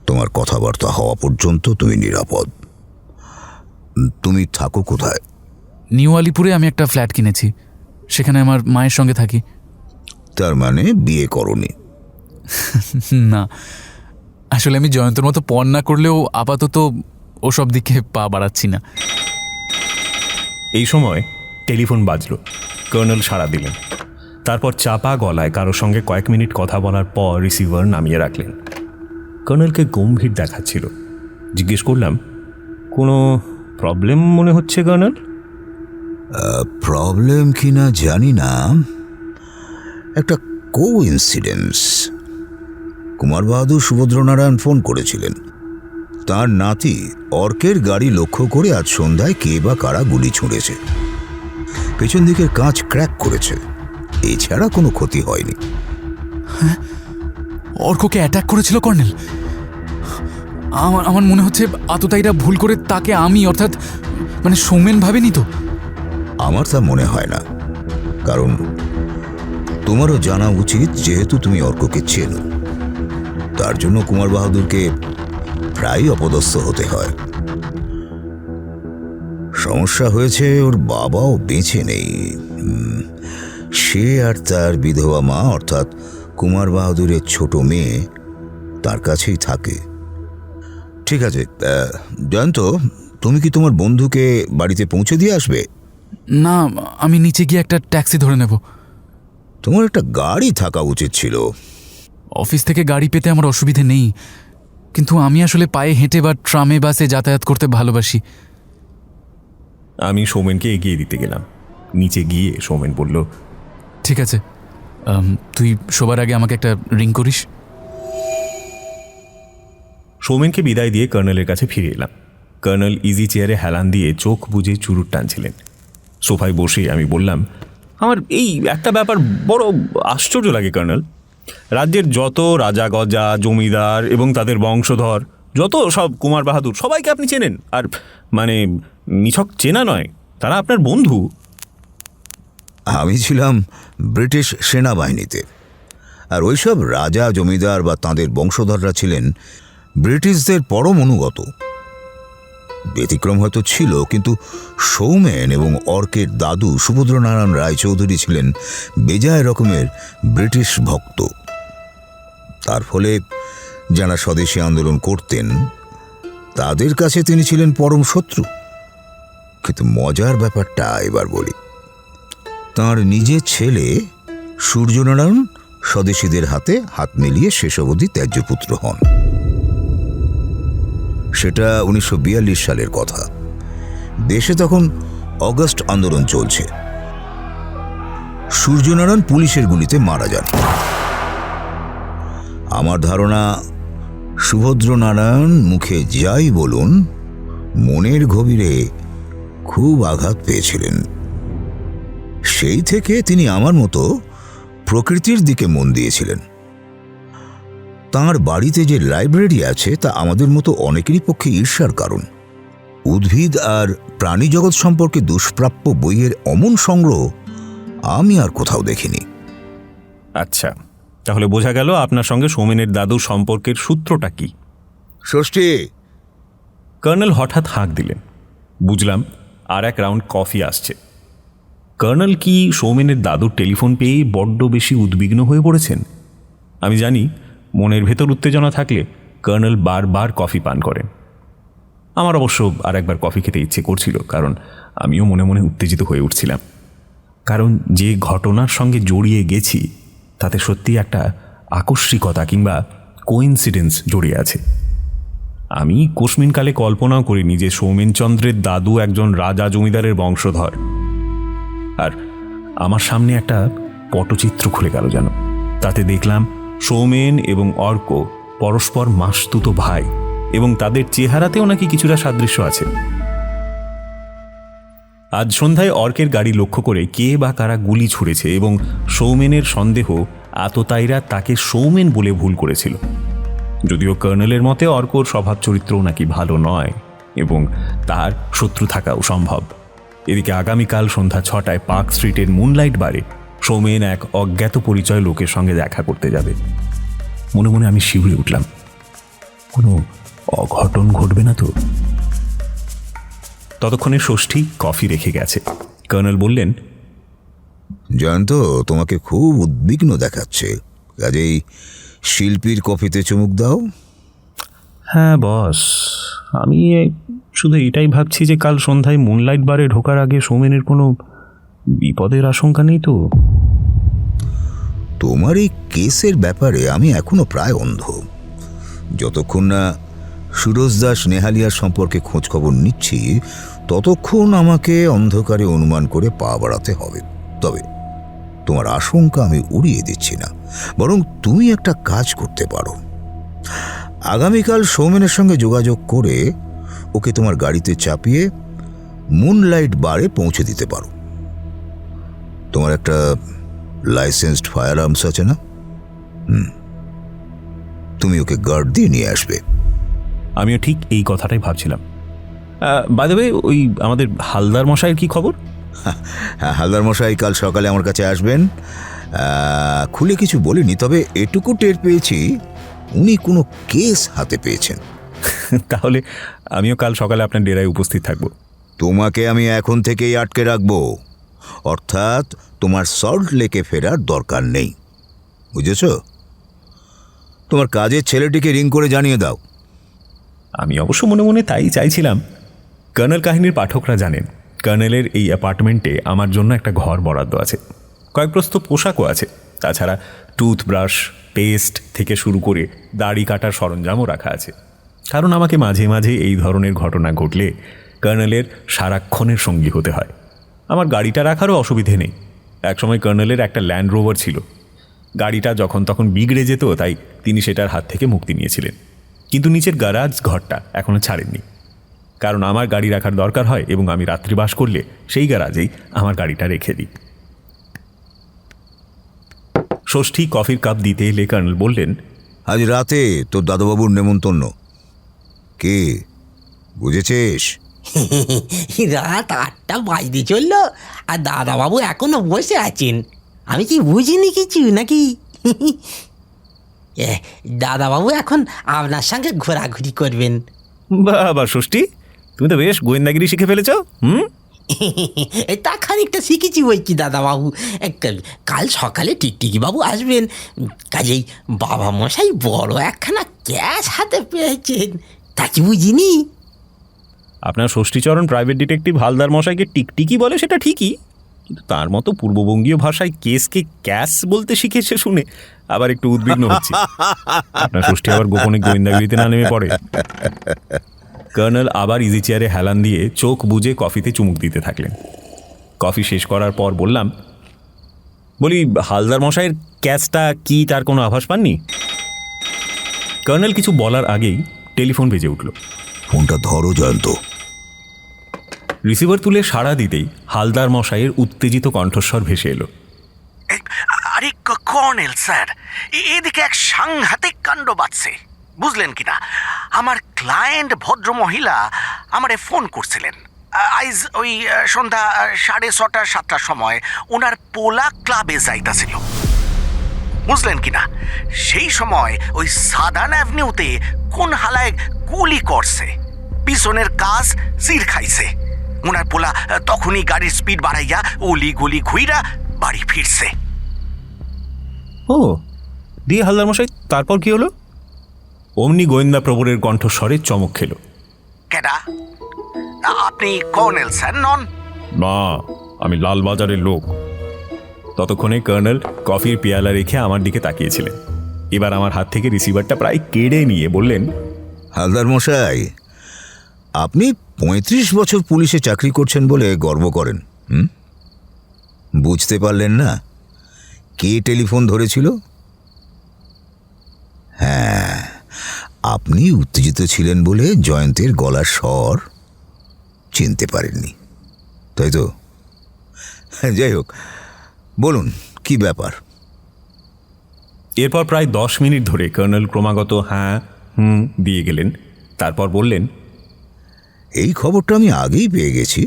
তোমার কথাবার্তা হওয়া পর্যন্ত তুমি নিরাপদ। তুমি থাকো কোথায়? নিউ আলিপুরে আমি একটা ফ্ল্যাট কিনেছি, সেখানে আমার মায়ের সঙ্গে থাকি। তার মানে বিয়ে করনি? না, আসলে আমি জয়ন্তর মতো পণ না করলেও আপাতত ওসব দিকে পা বাড়াচ্ছি না। এই সময় টেলিফোন বাজলো। কর্নেল সাড়া দিলেন। তারপর চাপা গলায় কারোর সঙ্গে কয়েক মিনিট কথা বলার পর রিসিভার নামিয়ে রাখলেন। কর্নেলকে গম্ভীর দেখাচ্ছিল। জিজ্ঞেস করলাম, কোনো প্রবলেম মনে হচ্ছে কর্নেল? প্রবলেম কি না জানি না, একটা কোইন্সিডেন্স। কুমার বাহাদুর সুভদ্রনারায়ণ ফোন করেছিলেন। তার নাতি অর্কের গাড়ি লক্ষ্য করে আজ সন্ধ্যায় কে বা কারা গুলি ছুঁড়েছে। পেছন দিকের কাঁচ ক্র্যাক করেছে, এছাড়া কোনো ক্ষতি হয়নি। অর্ককে অ্যাটাক করেছিল কর্নেল? আমার মনে হচ্ছে আততায়ীরা ভুল করে তাকে আমি, অর্থাৎ সৌমেন ভাবেনি তো? আমার তা মনে হয় না, কারণ তোমারও জানা উচিত, যেহেতু তুমি অর্ককে চেনো, তার জন্য কুমার বাহাদুরকে প্রায় অপদস্থ হতে হয়। সমস্যা হয়েছে ওর বাবাও বেঁচে নেই, সে আর তার বিধবা মা অর্থাৎ কুমার বাহাদুরের ছোট মেয়ে তার কাছেই থাকে। ঠিক আছে জয়ন্ত, তুমি কি তোমার বন্ধুকে বাড়িতে পৌঁছে দিয়ে আসবে? না, আমি নিচে গিয়ে একটা ট্যাক্সি ধরে নেব। তোমার একটা গাড়ি থাকা উচিত ছিল। অফিস থেকে গাড়ি পেতে আমার অসুবিধে নেই, কিন্তু আমি আসলে পায়ে হেঁটে বা ট্রামে বাসে যাতায়াত করতে ভালোবাসি। আমি সৌমেনকে এগিয়ে দিতে গেলাম। নিচে গিয়ে সৌমেন বলল, ঠিক আছে, তুই সবার আগে আমাকে একটা রিং করিস। সৌমেনকে বিদায় দিয়ে কর্নেলের কাছে ফিরে এলাম। কর্নেল ইজি চেয়ারে হেলান দিয়ে চোখ বুজে চুরুট টানছিলেন। সোফায় বসে আমি বললাম, আমার এই একটা ব্যাপার বড় আশ্চর্য লাগে কর্নেল। রাজ্যের যত রাজা গজা, জমিদার এবং তাদের বংশধর, যত সব কুমার বাহাদুর, সবাইকে আপনি চেনেন। আর নিছক চেনা নয়, তারা আপনার বন্ধু। আমি ছিলাম ব্রিটিশ সেনাবাহিনীতে, আর ওইসব রাজা জমিদার বা তাঁদের বংশধররা ছিলেন ব্রিটিশদের পরম অনুগত। ব্যতিক্রম হয়তো ছিল, কিন্তু সৌমেন এবং অর্কের দাদু সুভদ্রনারায়ণ রায়চৌধুরী ছিলেন বেজায় রকমের ব্রিটিশ ভক্ত। তার ফলে যারা স্বদেশী আন্দোলন করতেন তাদের কাছে তিনি ছিলেন পরম শত্রু। কিন্তু মজার ব্যাপারটা এবার বলি। তাঁর নিজের ছেলে সূর্যনারায়ণ স্বদেশীদের হাতে হাত মিলিয়ে শেষ অবধি ত্যায্যপুত্র হন। সেটা 1942 সালের কথা। দেশে তখন অগস্ট আন্দোলন চলছে। সূর্যনারায়ণ পুলিশের গুলিতে মারা যান। আমার ধারণা সুভদ্রনারায়ণ মুখে যাই বলুন, মনের গভীরে খুব আঘাত পেয়েছিলেন। সেই থেকে তিনি আমার মতো প্রকৃতির দিকে মন দিয়েছিলেন। তাঁর বাড়িতে যে লাইব্রেরি আছে তা আমাদের মতো অনেকেরই পক্ষে ঈর্ষার কারণ। উদ্ভিদ আর প্রাণী জগৎ সম্পর্কে দুষ্প্রাপ্য বইয়ের অমন সংগ্রহ আমি আর কোথাও দেখিনি। আচ্ছা, তাহলে বোঝা গেল আপনার সঙ্গে সৌমেনের দাদুর সম্পর্কের সূত্রটা কি। ষষ্ঠী। কর্নেল হঠাৎ হাঁক দিলেন। বুঝলাম আর এক রাউন্ড কফি আসছে। কর্নেল কি সৌমেনের দাদুর টেলিফোন পেয়েই বড্ড বেশি উদ্বিগ্ন হয়ে পড়েছেন? আমি জানি মনের ভেতর উত্তেজনা থাকলে কর্নেল বারবার কফি পান করেন। আমার অবশ্য আর একবার কফি খেতে ইচ্ছে করছিল, কারণ আমিও মনে মনে উত্তেজিত হয়ে উঠছিলাম। কারণ যে ঘটনার সঙ্গে জড়িয়ে গেছি তাতে সত্যি একটা আকস্মিকতা কিংবা কোইন্সিডেন্স জড়িয়ে আছে। আমি কোশমিনকালে কল্পনাও করিনি যে সৌমেনচন্দ্রের দাদু একজন রাজা জমিদারের বংশধর। আর আমার সামনে একটা পটচিত্র খুলে গেল যেন। তাতে দেখলাম সৌমেন এবং অর্ক পরস্পর মাসতুতো ভাই এবং তাদের চেহারাতেও নাকি কিছুটা সাদৃশ্য আছে। আজ সন্ধ্যায় অর্কের গাড়ি লক্ষ্য করে কে বা কারা গুলি ছুড়েছে এবং সৌমেনের সন্দেহ আততায়ীরা তাকে সৌমেন বলে ভুল করেছিল। যদিও কর্নেলের মতে অর্কর স্বভাব চরিত্রও নাকি ভালো নয় এবং তার শত্রু থাকাও সম্ভব। এদিকে আগামীকাল সন্ধ্যা 6টায় পার্ক স্ট্রিটের মুনলাইট বারে সৌমেন এক অজ্ঞাত পরিচয় লোকের সঙ্গে দেখা করতে যাবে। মনে মনে আমি শিউরে উঠলাম, কোনো অঘটন ঘটবে না তো? ততক্ষণে ষষ্ঠী কফি রেখে গেছে। কর্নেল বললেন, জয়ন্ত তোমাকে খুব উদ্বিগ্ন দেখাচ্ছে, কাজেই শিল্পীর কফিতে চুমুক দাও। হ্যাঁ বস, আমি শুধু এটাই ভাবছি যে কাল সন্ধ্যায় মুনলাইট বারে ঢোকার আগে সৌমেনের কোনো বিপদের আশঙ্কা নেই তো? তোমার এই কেসের ব্যাপারে আমি এখনো প্রায় অন্ধ। যতক্ষণ না সুরজ দাস নেহালিয়ার সম্পর্কে খোঁজ খবর নিচ্ছি ততক্ষণ আমাকে অন্ধকারে অনুমান করে পা বাড়াতে হবে। তবে তোমার আশঙ্কা আমি উড়িয়ে দিচ্ছি না, বরং তুমি একটা কাজ করতে পারো। আগামীকাল সৌমেনের সঙ্গে যোগাযোগ করে ওকে তোমার গাড়িতে চাপিয়ে মুনলাইট বারে পৌঁছে দিতে পারো। তোমার একটা লাইসেন্সড ফায়ার আর্মস আছে না? তুমি ওকে গার্ড দিয়ে নিয়ে আসবে। আমিও ঠিক এই কথাটাই ভাবছিলাম। বাই দ্য ওয়ে, ওই আমাদের হালদার মশাইয়ের কি খবর? হ্যাঁ, হালদার মশাই কাল সকালে আমার কাছে আসবেন। খুলে কিছু বলিনি, তবে এটুকু টের পেয়েছি উনি কোনো কেস হাতে পেয়েছেন। তাহলে আমিও কাল সকালে আপনার ডেরায় উপস্থিত থাকব। তোমাকে আমি এখন থেকেই আটকে রাখবো, অর্থাৎ তোমার সল্ট লেকে ফেরার দরকার নেই, বুঝেছ? তোমার কাজের ছেলেটিকে রিং করে জানিয়ে দাও। আমি অবশ্য মনে মনে তাই চাইছিলাম। কর্নেল কাহিনীর পাঠকরা জানেন, কর্নেলের এই অ্যাপার্টমেন্টে আমার জন্য একটা ঘর বরাদ্দ আছে, কয়েক প্রস্ত পোশাকও আছে। তাছাড়া টুথব্রাশ, পেস্ট থেকে শুরু করে দাড়ি কাটার সরঞ্জামও রাখা আছে। কারণ আমাকে মাঝে মাঝে এই ধরনের ঘটনা ঘটলে কর্নেলের সারাক্ষণের সঙ্গী হতে হয়। আমার গাড়িটা রাখারও অসুবিধে নেই। একসময় কর্নেলের একটা ল্যান্ড রোভার ছিল। গাড়িটা যখন তখন বিগড়ে যেত, তাই তিনি সেটার হাত থেকে মুক্তি নিয়েছিলেন। কিন্তু নিচের গ্যারাজ ঘরটা এখনও ছাড়েননি, কারণ আমার গাড়ি রাখার দরকার হয় এবং আমি রাত্রিবাস করলে সেই গ্যারাজেই আমার গাড়িটা রেখে দিই। ষষ্ঠী কফির কাপ দিতে এলে কর্নেল বললেন, আজ রাতে তোর দাদাবাবুর নেমন্তন্ন। কে বুঝেছিস? রাত 8টা বাজতে চললো আর দাদাবাবু এখনো বসে আছেন। আমি কি বুঝিনি কিছু নাকি? দাদাবাবু এখন আপনার সঙ্গে ঘোরাঘুরি করবেন। বাবা ষষ্ঠী, তুমি তো বেশ গোয়েন্দাগিরি শিখে ফেলেছ। তা খানিকটা শিখেছি বলছি দাদাবাবু। কাল সকালে টিকটিকি বাবু আসবেন, কাজেই বাবা মশাই বড় একখানা ক্যাশ হাতে পেয়েছেন, তা কি বুঝিনি? আপনার ষষ্ঠীচরণ প্রাইভেট ডিটেকটিভ হালদার মশাইকে টিকটিকি বলে সেটা ঠিকই, কিন্তু তার মতো পূর্ববঙ্গীয় ভাষায় কেসকে ক্যাশ বলতে শিখেছে শুনে আবার একটু উদ্বিগ্ন হচ্ছে। আপনার ষষ্ঠী আবার গোপনে গোয়েন্দাগিরিতে না নেমে পড়ে। কর্নেল আবার ইজি চেয়ারে হেলান দিয়ে চোখ বুজে কফিতে চুমুক দিতে থাকলেন। কফি শেষ করার পর বললাম, বলি হালদার মশাইয়ের ক্যাশটা কি, তার কোনো আভাস পাননি? কর্নেল কিছু বলার আগেই টেলিফোন বেজে উঠল। ফোনটা ধরো জয়ন্ত। রিসিভার তুলে সাড়া দিতেই হালদার মশাইয়ের উত্তেজিত কণ্ঠস্বর ভেসে এলো। আরে কর্নেল স্যার, এদিকে এক সাংঘাতিক কাণ্ড বাজছে, বুঝলেন কিনা? আমার ক্লায়েন্ট ভদ্র মহিলা আমারে ফোন করছিলেন আইজ ওই সন্ধ্যা 6:30-7টার সময় ওনার পোলা ক্লাবে যাইতাছিল, বুঝলেন কিনা? সেই সময় ওই সাদার্ন অ্যাভিনিউতে কোন হালায় গুলি করছে, পিছনের কাজ চির খাইছে। ওনার পোলা তখনই গাড়ির স্পিড বাড়াইয়া অলি গলি ঘুইরা বাড়ি ফিরছে। ও দিয়ে হালদার মশাই তারপর কি হলো? অমনি গোয়েন্দা প্রবরের কণ্ঠস্বরে চমক খেল। কেডা? আপনি কর্নেল স্যার নন? না, আমি লালবাজারের লোক। ততক্ষণে কর্নেল কফির পেয়ালা রেখে আমার দিকে তাকিয়েছিলেন। এবার আমার হাত থেকে রিসিভারটা প্রায় কেড়ে নিয়ে বললেন, হালদার মশাই, আপনি 35 বছর পুলিশে চাকরি করছেন বলে গর্ব করেন, বুঝতে পারলেন না কে টেলিফোন ধরেছিল? হ্যাঁ, আপনি উত্তেজিত ছিলেন বলে জয়ন্তের গলার স্বর চিনতে পারেননি, তাই তো? যাই হোক, বলুন কি ব্যাপার। এরপর প্রায় 10 মিনিট ধরে কর্নেল ক্রমাগত হ্যাঁ হুম দিয়ে গেলেন। তারপর বললেন, এই খবরটা আমি আগেই পেয়ে গেছি।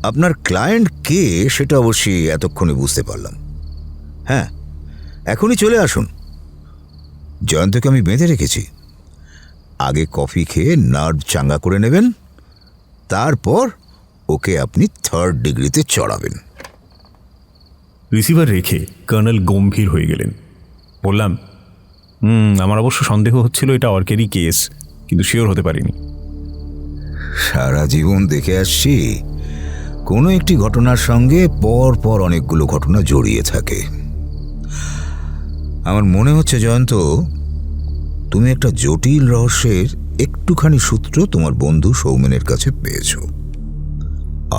আপনার ক্লায়েন্ট কে সেটা অবশ্যই এতক্ষণে বুঝতে পারলাম। হ্যাঁ, এখনই চলে আসুন। জয়ন্তকে আমি বেঁধে রেখেছি। আগে কফি খেয়ে নার্ভ চাঙ্গা করে নেবেন, তারপর ওকে আপনি 3rd ডিগ্রিতে চড়াবেন। রিসিভার রেখে কর্নেল গম্ভীর হয়ে গেলেন। বললাম, আমার অবশ্য সন্দেহ হচ্ছিল এটা অর্কেরই কেস, কিন্তু শিওর হতে পারিনি। সারা জীবন দেখে আসছি কোনো একটি ঘটনার সঙ্গে পর পর অনেকগুলো ঘটনা জড়িয়ে থাকে। আমার মনে হচ্ছে জয়ন্ত, তুমি একটা জটিল রহস্যের একটুখানি সূত্র তোমার বন্ধু সৌমেনের কাছে পেয়েছ।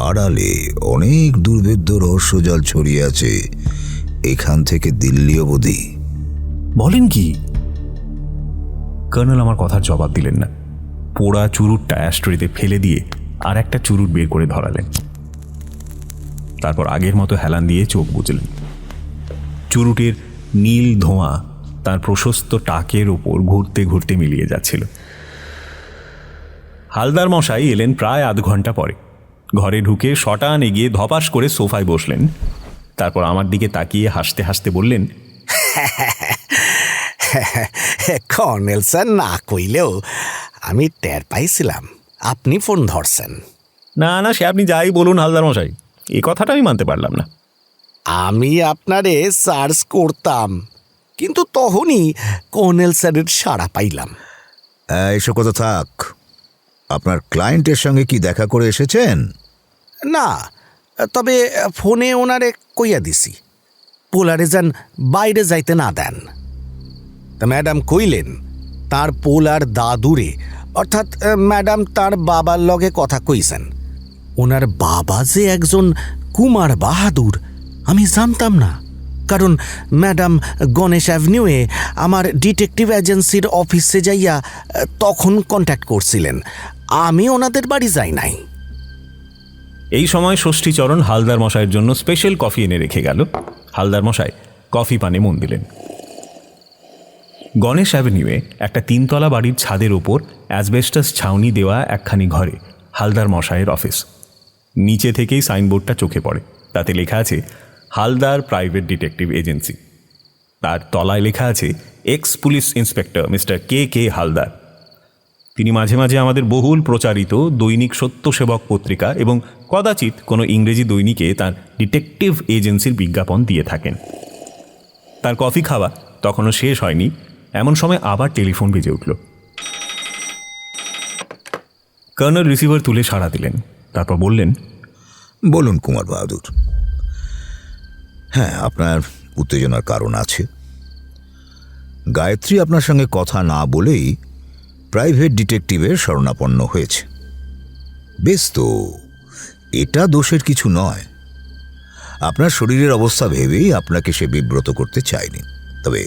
আড়ালে অনেক দুর্ভেদ্য রহস্যজাল ছড়িয়ে আছে, এখান থেকে দিল্লি অবধি। বলেন কি? কর্নেল আমার কথার জবাব দিলেন না। পোড়া চুরুটটা অ্যাস্ট্রেতে ফেলে দিয়ে আর একটা চুরুট বের করে ধরালেন। তারপর আগের মতো হেলান দিয়ে চোখ বুঝলেন। চুরুটের নীল ধোঁয়া তার প্রশস্ত টাকের ওপর ঘুরতে ঘুরতে মিলিয়ে যাচ্ছিল। হালদার মশাই এলেন প্রায় আধ ঘন্টা পরে। ঘরে ঢুকে শটান এগিয়ে ধপাস করে সোফায় বসলেন। তারপর আমার দিকে তাকিয়ে হাসতে হাসতে বললেন, কর্নেল স্যার না কইলেও আমি টের পাইছিলাম আপনি ফোন ধরছেন। না না, সে আপনি যাই বলুন হালদার মশাই, এই কথাটা আমি মানতে পারলাম না। আমি আপনারে সার্চ করতাম, কিন্তু তখনই কর্নেল স্যারের সাড়া পাইলাম। এসব কথা থাক। আপনার ক্লায়েন্টের সঙ্গে কি দেখা করে এসেছেন? না, তবে ফোনে ওনারে কইয়া দিছি পোলারে যেন বাইরে যাইতে না দেন। তা ম্যাডাম কইলেন তার পোলার দাদুরে, অর্থাৎ ম্যাডাম তার বাবার লগে কথা কইছেন। ওনার বাবা যে একজন কুমার বাহাদুর আমি জানতাম না, কারণ ম্যাডাম গণেশ অ্যাভিনিউয়ে আমার ডিটেকটিভ এজেন্সির অফিসে যাইয়া তখন কন্ট্যাক্ট করছিলেন। আমি ওনাদের বাড়ি যাই নাই। এই সময় ষষ্ঠীচরণ হালদার মশাইয়ের জন্য স্পেশাল কফি এনে রেখে গেল। হালদার মশাই কফি পানে মন দিলেন। গণেশ অ্যাভিনিউয়ে একটা 3তলা বাড়ির ছাদের ওপর অ্যাসবেস্টাস ছাউনি দেওয়া একখানি ঘরে হালদার মশাইয়ের অফিস। নিচে থেকেই সাইনবোর্ডটা চোখে পড়ে। তাতে লেখা আছে হালদার প্রাইভেট ডিটেকটিভ এজেন্সি। তার তলায় লেখা আছে এক্স পুলিশ ইন্সপেক্টর মিস্টার কে কে হালদার। তিনি মাঝে মাঝে আমাদের বহুল প্রচারিত দৈনিক সত্যসেবক পত্রিকা এবং কদাচিৎ কোনো ইংরেজি দৈনিকে তার ডিটেকটিভ এজেন্সির বিজ্ঞাপন দিয়ে থাকেন। তার কফি খাওয়া তখনও শেষ হয়নি, এমন সময় আবার টেলিফোন বেজে উঠল। কর্নেল রিসিভার তুলে সাড়া দিলেন। তারপর বললেন, বলুন কুমার বাহাদুর। হ্যাঁ, আপনার উত্তেজনার কারণ আছে। গায়ত্রী আপনার সঙ্গে কথা না বলেই প্রাইভেট ডিটেকটিভের শরণাপন্ন হয়েছে। বেশ, তো এটা দোষের কিছু নয়। আপনার শরীরের অবস্থা ভেবেই আপনাকে সে বিব্রত করতে চায়নি। তবে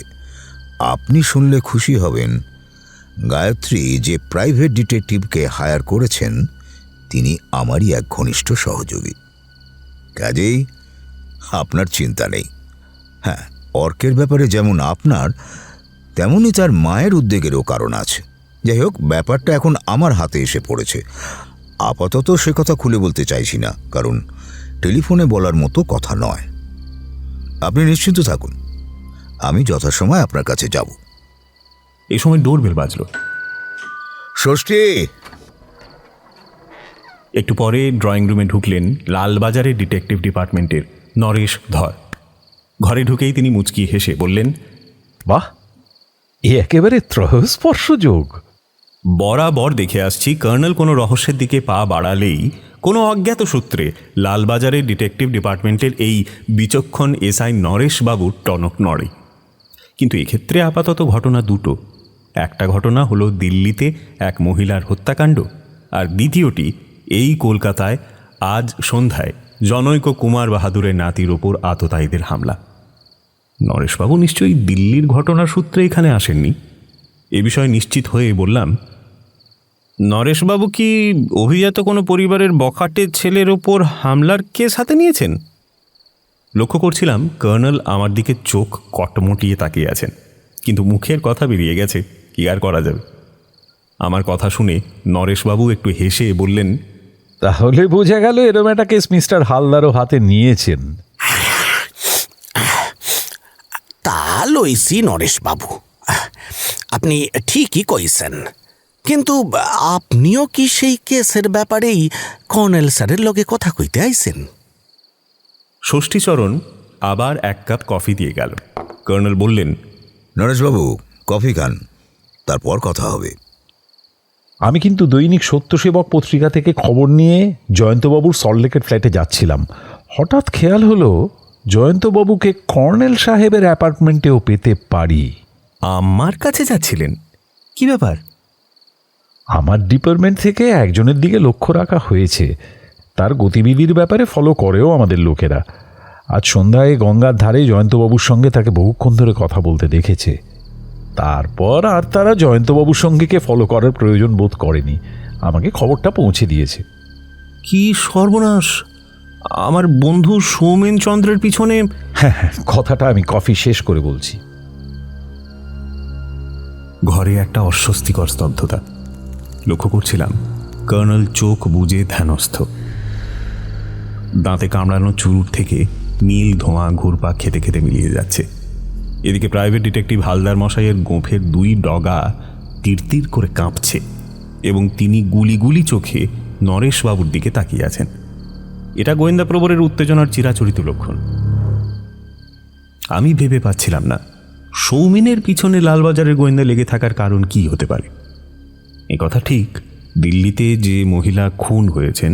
আপনি শুনলে খুশি হবেন, গায়ত্রী যে প্রাইভেট ডিটেকটিভকে হায়ার করেছেন তিনি আমারই এক ঘনিষ্ঠ সহযোগী। কাজেই আপনার চিন্তা নেই। হ্যাঁ, অর্কের ব্যাপারে যেমন আপনার তেমনই তার মায়ের উদ্বেগেরও কারণ আছে। যাই হোক, ব্যাপারটা এখন আমার হাতে এসে পড়েছে। আপাতত সে কথা খুলে বলতে চাইছি না, কারণ টেলিফোনে বলার মতো কথা নয়। আপনি নিশ্চিন্ত থাকুন, আমি যথাসময় আপনার কাছে যাব। এই সময় ডোরবেল বাজল। ষষ্ঠী। একটু পরে ড্রয়িং রুমে ঢুকলেন লালবাজারের ডিটেকটিভ ডিপার্টমেন্টের নরেশ ধর। ঘরে ঢুকেই তিনি মুচকি হেসে বললেন, বাহ, এ একেবারে ত্রয়স্পর্শযোগ। বরাবর দেখে আসছি কর্নেল কোনো রহস্যের দিকে পা বাড়ালেই কোনো অজ্ঞাত সূত্রে লালবাজারের ডিটেকটিভ ডিপার্টমেন্টের এই বিচক্ষণ এসআই নরেশবাবুর টনক নড়ে। কিন্তু এক্ষেত্রে আপাতত ঘটনা দুটো। একটা ঘটনা হলো দিল্লিতে এক মহিলার হত্যাকাণ্ড, আর দ্বিতীয়টি এই কলকাতায় আজ সন্ধ্যায় জনৈক কুমার বাহাদুরের নাতির ওপর আততায়ীদের হামলা। নরেশবাবু নিশ্চয়ই দিল্লির ঘটনার সূত্রে এখানে আসেননি। এ বিষয়ে নিশ্চিত হয়ে বললাম, নরেশবাবু কি অভিজাত কোনো পরিবারের বখাটে ছেলের ওপর হামলার কেস হাতে নিয়েছেন? লক্ষ্য করছিলাম কর্নেল আমার দিকে চোখ কটমটিয়ে তাকিয়ে আছেন, কিন্তু মুখের কথা বেরিয়ে গেছে, কি আর করা যাবে। আমার কথা শুনে নরেশবাবু একটু হেসে বললেন, তাহলে বোঝা গেল এরম একটা কেস মিস্টার হালদারও হাতে নিয়েছেন। তা লইছি নরেশবাবু, আপনি ঠিকই কইছেন, কিন্তু আপনিও কি সেই কেসের ব্যাপারেই কর্নেল স্যারের লগে কথা কইতে আইছেন? ষষ্ঠীচরণ আবার এক কাপ কফি দিয়ে গেল। কর্নেল বললেন, নরেশবাবু, কফি খান, তারপর কথা হবে। আমি কিন্তু দৈনিক সত্যসেবক পত্রিকা থেকে খবর নিয়ে জয়ন্তবাবুর সল্টলেকের ফ্ল্যাটে যাচ্ছিলাম। হঠাৎ খেয়াল হলো জয়ন্তবাবুকে কর্নেল সাহেবের অ্যাপার্টমেন্টেও পেতে পারি। আমার কাছে যাচ্ছিলেন? কি ব্যাপার? আমার ডিপার্টমেন্ট থেকে একজনের দিকে লক্ষ্য রাখা হয়েছে, তার গতিবিধির ব্যাপারে ফলো করেও আমাদের লোকেরা। আজ সন্ধ্যায় গঙ্গার ধারে জয়ন্তবাবুর সঙ্গে তাকে বহুক্ষণ ধরে কথা বলতে দেখেছে। তারপর আর তারা জয়ন্তবাবুর সঙ্গে কে ফলো করার প্রয়োজন বোধ করেনি, আমাকে খবরটা পৌঁছে দিয়েছে। কি সর্বনাশ! আমার বন্ধু সৌমেন চন্দ্রের পিছনে। হ্যাঁ, কথাটা আমি কফি শেষ করে বলছি। ঘরে একটা অস্বস্তিকর স্তব্ধতা। লক্ষ্য করছিলাম কর্নেল চোখ বুজে ধ্যানস্থ। দাঁতে কামড়ানো চুরুট থেকে নীল ধোঁয়া ঘুরপাক খেতে খেতে মিলিয়ে যাচ্ছে। এদিকে প্রাইভেট ডিটেকটিভ হালদার মশাইয়ের গোঁফের 2 ডগা তীর করে কাঁপছে এবং তিনি গুলি গুলি চোখে নরেশবাবুর দিকে তাকিয়ে আছেন। এটা গোয়েন্দা প্রবরের উত্তেজনার চিরাচরিত লক্ষণ। আমি ভেবে পাচ্ছিলাম না সৌমেনের পিছনে লালবাজারের গোয়েন্দা লেগে থাকার কারণ কি হতে পারে। এ কথা ঠিক, দিল্লিতে যে মহিলা খুন হয়েছেন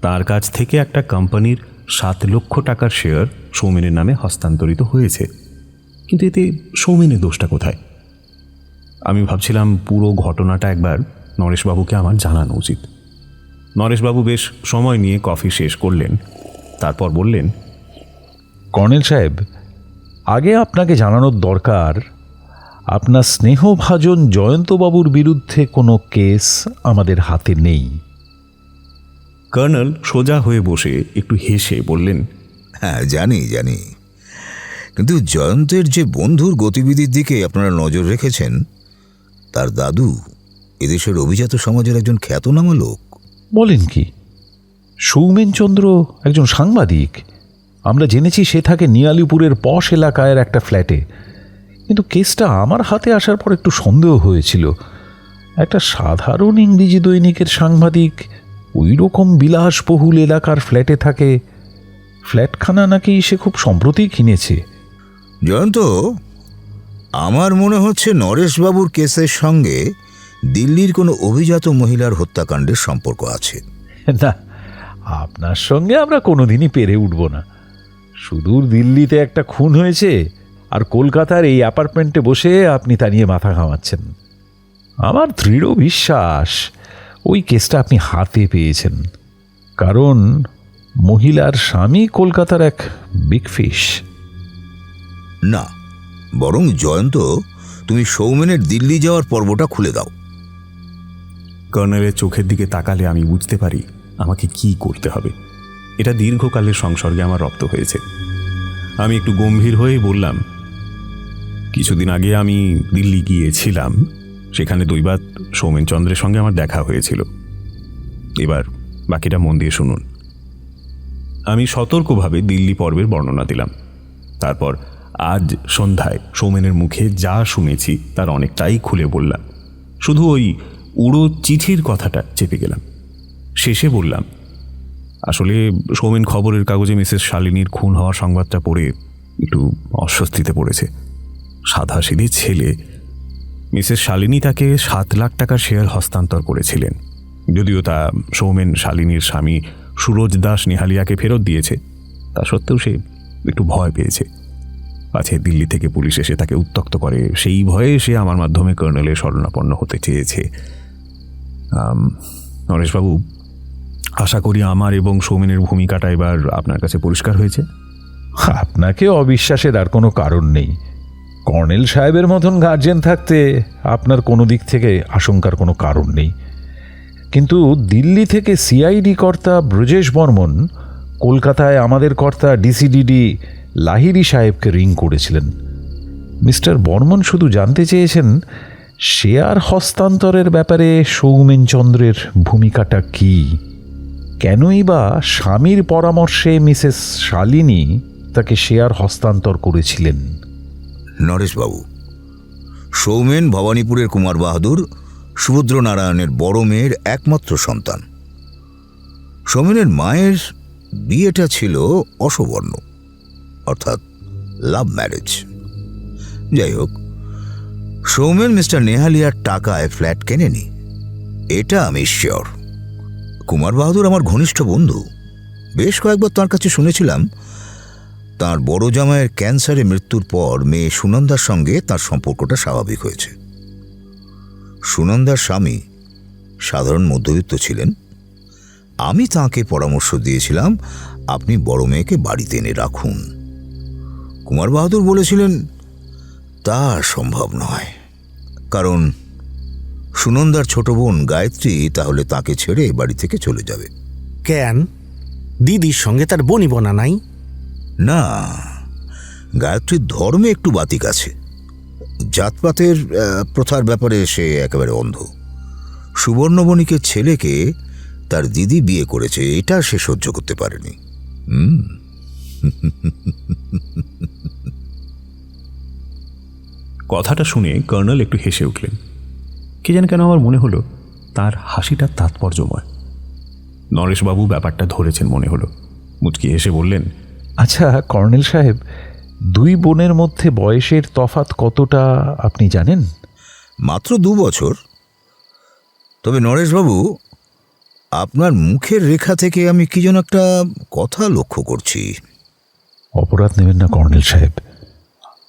তার কাছ থেকে একটা কোম্পানির 7 লক্ষ টাকার শেয়ার সৌমেনের নামে হস্তান্তরিত হয়েছে, কিন্তু এতে সৌমেনের দোষটা কোথায়? আমি ভাবছিলাম পুরো ঘটনাটা একবার নরেশবাবুকে আমার জানানো উচিত। নরেশবাবু বেশ সময় নিয়ে কফি শেষ করলেন, তারপর বললেন, কর্নেল সাহেব, আগে আপনাকে জানানোর দরকার আপনার স্নেহভাজন জয়ন্তবাবুর বিরুদ্ধে কোনো কেস আমাদের হাতে নেই। কর্নেল সোজা হয়ে বসে একটু হেসে বললেন, হ্যাঁ, জানি, কিন্তু জয়ন্তের যে বন্ধুর গতিবিধির দিকে আপনারা নজর রেখেছেন, তার দাদু এদেশের অভিজাত সমাজের একজন খ্যাতনামা লোক। বলেন কি? সৌমেনচন্দ্র একজন সাংবাদিক। আমরা জেনেছি সে থাকে নিয়ালিপুরের পশ এলাকায় একটা ফ্ল্যাটে, কিন্তু কেসটা আমার হাতে আসার পর একটু সন্দেহ হয়েছিল। একটা সাধারণ ইংরেজি দৈনিকের সাংবাদিক ওই রকম বিলাসবহুল এলাকার ফ্ল্যাটে থাকে। ফ্ল্যাটখানা নাকি সে খুব সম্প্রতি কিনেছে। জয়ন্ত, আমার মনে হচ্ছে নরেশবাবুর কেসের সঙ্গে দিল্লির কোনো অভিজাত মহিলার হত্যাকাণ্ডের সম্পর্ক আছে। না, আপনার সঙ্গে আমরা কোনোদিনই পেরে উঠব না। সুদূর দিল্লিতে একটা খুন হয়েছে আর কলকাতার এই অ্যাপার্টমেন্টে বসে আপনি তা নিয়ে মাথা ঘামাচ্ছেন। আমার দৃঢ় বিশ্বাস ওই কেসটা আপনি হাতে পেয়েছেন, কারণ মহিলার স্বামী কলকাতার এক বিগ ফিশ। না, বরং জয়ন্ত, তুমি সৌমেনের দিল্লি যাওয়ার পর্বটা খুলে দাও। কর্নেলের চোখের দিকে তাকালে আমি বুঝতে পারি আমাকে কি করতে হবে। এটা দীর্ঘকালের সংসর্গে আমার রপ্ত হয়েছে। আমি একটু গম্ভীর হয়ে বললাম, কিছুদিন আগে আমি দিল্লি গিয়েছিলাম, সেখানে দৈবাত সৌমেন চন্দ্রের সঙ্গে আমার দেখা হয়েছিল। এবার বাকিটা মন দিয়ে শুনুন। আমি সতর্কভাবে দিল্লি পর্বের বর্ণনা দিলাম। তারপর আজ সন্ধ্যায় সৌমেনের মুখে যা শুনেছি তার অনেকটাই খুলে বললাম। শুধু ওই উড়ো চিঠির কথাটা চেপে গেলাম। শেষে বললাম, আসলে সৌমেন খবরের কাগজে মিসেস শালিনীর খুন হওয়ার সংবাদটা পড়ে একটু অস্বস্তিতে পড়েছে। সাধাসিধে ছেলে। মিসেস শালিনী তাকে 7 লাখ টাকার শেয়ার হস্তান্তর করেছিলেন, যদিও তা সৌমেন শালিনীর স্বামী সুরজ দাস নেহালিয়াকে ফেরত দিয়েছে। তা সত্ত্বেও সে একটু ভয় পেয়েছে, পাছে দিল্লি থেকে পুলিশ এসে তাকে উত্ত্যক্ত করে। সেই ভয়ে সে আমার মাধ্যমে কর্নেলের শরণাপন্ন হতে চেয়েছে। নরেশবাবু, আশা করি আমার এবং সৌমেনের ভূমিকাটা এবার আপনার কাছে পরিষ্কার হয়েছে। আপনাকে অবিশ্বাসের আর কোনো কারণ নেই। কর্নেল সাহেবের মতন গার্জেন থাকতে আপনার কোনো দিক থেকে আশঙ্কার কোনো কারণ নেই, কিন্তু দিল্লি থেকে সিআইডি কর্তা ব্রজেশ বর্মন কলকাতায় আমাদের কর্তা ডিসিডিডি লাহিড়ী সাহেবকে রিং করেছিলেন। মিস্টার বর্মন শুধু জানতে চেয়েছেন শেয়ার হস্তান্তরের ব্যাপারে সৌমেনচন্দ্রের ভূমিকাটা কী, কেনই বা স্বামীর পরামর্শে মিসেস শালিনী তাকে শেয়ার হস্তান্তর করেছিলেন। নরেশবাবু, সৌমেন ভবানীপুরের কুমার বাহাদুর সুভদ্র নারায়ণের বড় মেয়ের একমাত্র সন্তান। সৌমেনের মায়ের বিয়েটা ছিল অসবর্ণ, অর্থাৎ লাভ ম্যারেজ। যাই হোক, সৌমেন মিস্টার নেহালিয়ার টাকায় ফ্ল্যাট কেনেনি, এটা আমি শিওর। কুমার বাহাদুর আমার ঘনিষ্ঠ বন্ধু। বেশ কয়েকবার তার কাছে শুনেছিলাম তার বড় জামাইয়ের ক্যান্সারে মৃত্যুর পর মেয়ে সুনন্দার সঙ্গে তার সম্পর্কটা স্বাভাবিক হয়েছে। সুনন্দার স্বামী সাধারণ মধ্যবিত্ত ছিলেন। আমি তাঁকে পরামর্শ দিয়েছিলাম আপনি বড় মেয়েকে বাড়িতে এনে রাখুন। কুমার বাহাদুর বলেছিলেন তা সম্ভব নয়, কারণ সুনন্দার ছোট বোন গায়ত্রী তাহলে তাকে ছেড়ে বাড়ি থেকে চলে যাবে। কেন, দিদির সঙ্গে তার বনিবনা নাই? না, গায়ত্রীর ধর্মে একটু বাতিক আছে, জাতপাতের প্রথার ব্যাপারে সে একেবারে অন্ধ। সুবর্ণবণিকের ছেলেকে তার দিদি বিয়ে করেছে, এটা সে সহ্য করতে পারেনি। কথাটা শুনে কর্নেল একটু হেসে উঠলেন। কে জানে কেন আমার মনে হলো তার হাসিটা তাৎপর্যময়। নরেশবাবু ব্যাপারটা ধরেছেন মনে হলো। মুচকি হেসে বললেন, আচ্ছা কর্নেল সাহেব, দুই বোনের মধ্যে বয়সের তফাৎ কতটা আপনি জানেন? মাত্র 2 বছর। তবে নরেশবাবু, আপনার মুখের রেখা থেকে আমি কি যেন একটা কথা লক্ষ্য করছি। অপরাধ নেবেন না কর্নেল সাহেব,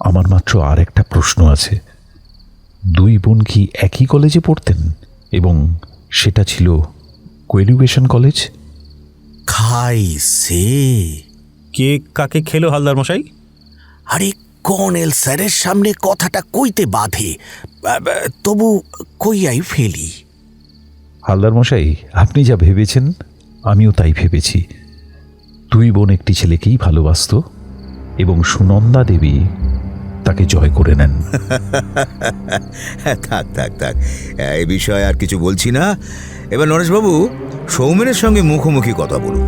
আমার মাত্র আর একটা প্রশ্ন আছে। দুই বোন কি একই কলেজে পড়তেন, এবং সেটা ছিল কোএডুকেশন কলেজ? খাইছে। কে কাকে খেলো হালদার মশাই? আরে কর্নেল স্যারের সামনে কথাটা কইতে বাধে, তবু কইয়াই ফেলি। হালদার মশাই, আপনি যা ভেবেছেন আমিও তাই ভেবেছি। দুই বোন একটি ছেলেকেই ভালোবাসত এবং সুনন্দা দেবী তাকে জয় করে নেন। থাক থাক থাক, এই বিষয়ে আর কিছু বলছি না। এবার নরেশবাবু, সৌমেনের সঙ্গে মুখোমুখি কথা বলুন।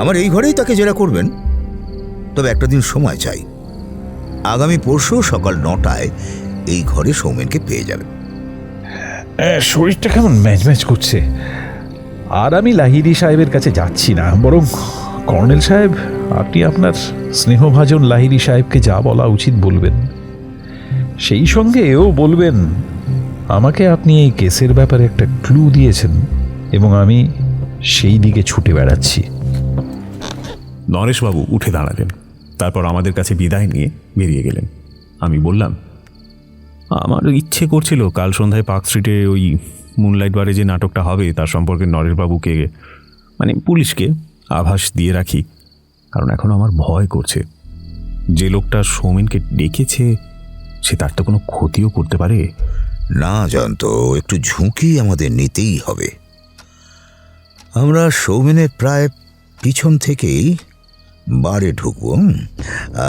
আমার এই ঘরেই তাকে জেরা করবেন, তবে একটা দিন সময় চাই। আগামী পরশু সকাল 9টায় এই ঘরে সৌমেনকে পেয়ে যাবেন। শরীরটা কেমন ম্যাচ ম্যাচ করছে, আর আমি লাহিড়ী সাহেবের কাছে যাচ্ছি না, বরং কর্নেল সাহেব আপনি আপনার স্নেহভাজন লাহিড়ী সাহেবকে যা বলা উচিত বলবেন। সেই সঙ্গে এও বলবেন আমাকে আপনি এই কেসের ব্যাপারে একটা ক্লু দিয়েছেন এবং আমি সেই দিকে ছুটে বেড়াচ্ছি। নরেশবাবু উঠে দাঁড়ালেন, তারপর আমাদের কাছে বিদায় নিয়ে বেরিয়ে গেলেন। আমি বললাম, আমার ইচ্ছে করছিল কাল সন্ধ্যায় পার্ক স্ট্রিটে ওই মুনলাইট বারে যে নাটকটা হবে তার সম্পর্কে নরেশবাবুকে, মানে পুলিশকে আভাস দিয়ে রাখি, কারণ এখন আমার ভয় করছে। যে লোকটা সৌমেনকে ডেকেছে সে তার তো কোনো ক্ষতিও করতে পারে। না জানতো, একটু ঝুঁকি আমাদের নিতেই হবে। আমরা সৌমেনের প্রায় পিছন থেকেই বারে ঢুকব,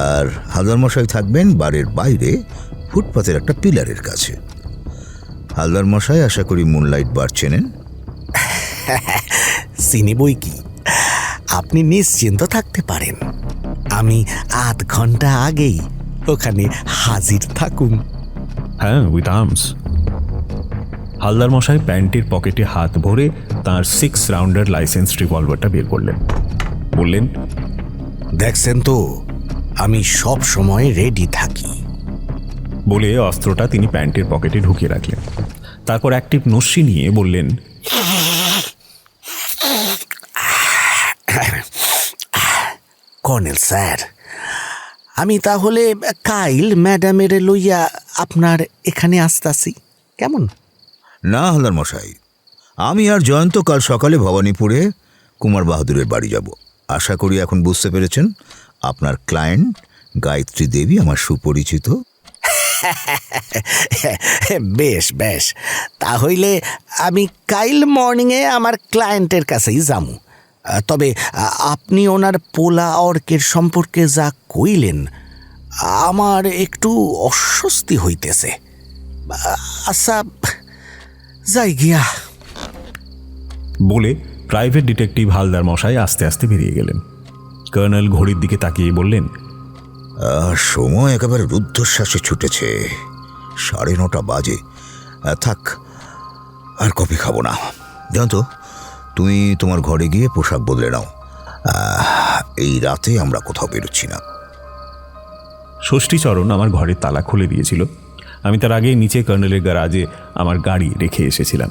আর হালদার মশাই থাকবেন বারের বাইরে ফুটপাতের একটা পিলারের কাছে। হালদার মশাই আশা করি মুনলাইট বার চেনেন। চিনি বই কি, আপনি নিশ্চিন্ত থাকতে পারেন। আমি আধ ঘন্টা আগেই ওখানে হাজির থাকুন। হ্যাঁ, উইথ আর্মস। হালদার মশাই প্যান্টের পকেটে হাত ভরে তার 6 রাউন্ডার লাইসেন্স রিভলভারটা বের করলেন। বললেন, দেখছেন তো, আমি সব সময় রেডি থাকি। বলে অস্ত্রটা তিনি প্যান্টের পকেটে ঢুকিয়ে রাখলেন। তারপর অ্যাক্টিভ নস্যি নিয়ে বললেন, কর্নেল স্যার, আমি তাহলে কাইল ম্যাডামের লইয়া আপনার এখানে আসতাছি, কেমন? না হালদার মশাই, আমি আর জয়ন্ত কাল সকালে ভবানীপুরে কুমার বাহাদুরের বাড়ি যাব। আশা করি এখন বুঝতে পেরেছেন আপনার ক্লায়েন্ট গায়ত্রী দেবী আমার সুপরিচিত। বেশ বেশ, তাহলে আমি কাইল মর্নিংয়ে আমার ক্লায়েন্টের কাছেই যামু। তবে আপনি ওনার পোলা অর্কের সম্পর্কে যা কইলেন আমার একটু অস্বস্তি হইতেছে। আচ্ছা, যাই গিয়া। বলে প্রাইভেট ডিটেকটিভ হালদার মশাই আস্তে আস্তে বেরিয়ে গেলেন। কর্নেল ঘড়ির দিকে তাকিয়ে বললেন, সময় একেবারে রুদ্ধশ্বাসে ছুটেছে, 9:30 বাজে। থাক, আর কফি খাবো না। জানতো, তুমি তোমার ঘরে গিয়ে পোশাক বদলে নাও। এই রাতে আমরা কোথাও বেরোচ্ছি না। ষষ্ঠীচরণ আমার ঘরের তালা খুলে দিয়েছিল। আমি তার আগে নিচে কর্নেলের গ্যারাজে আমার গাড়ি রেখে এসেছিলাম।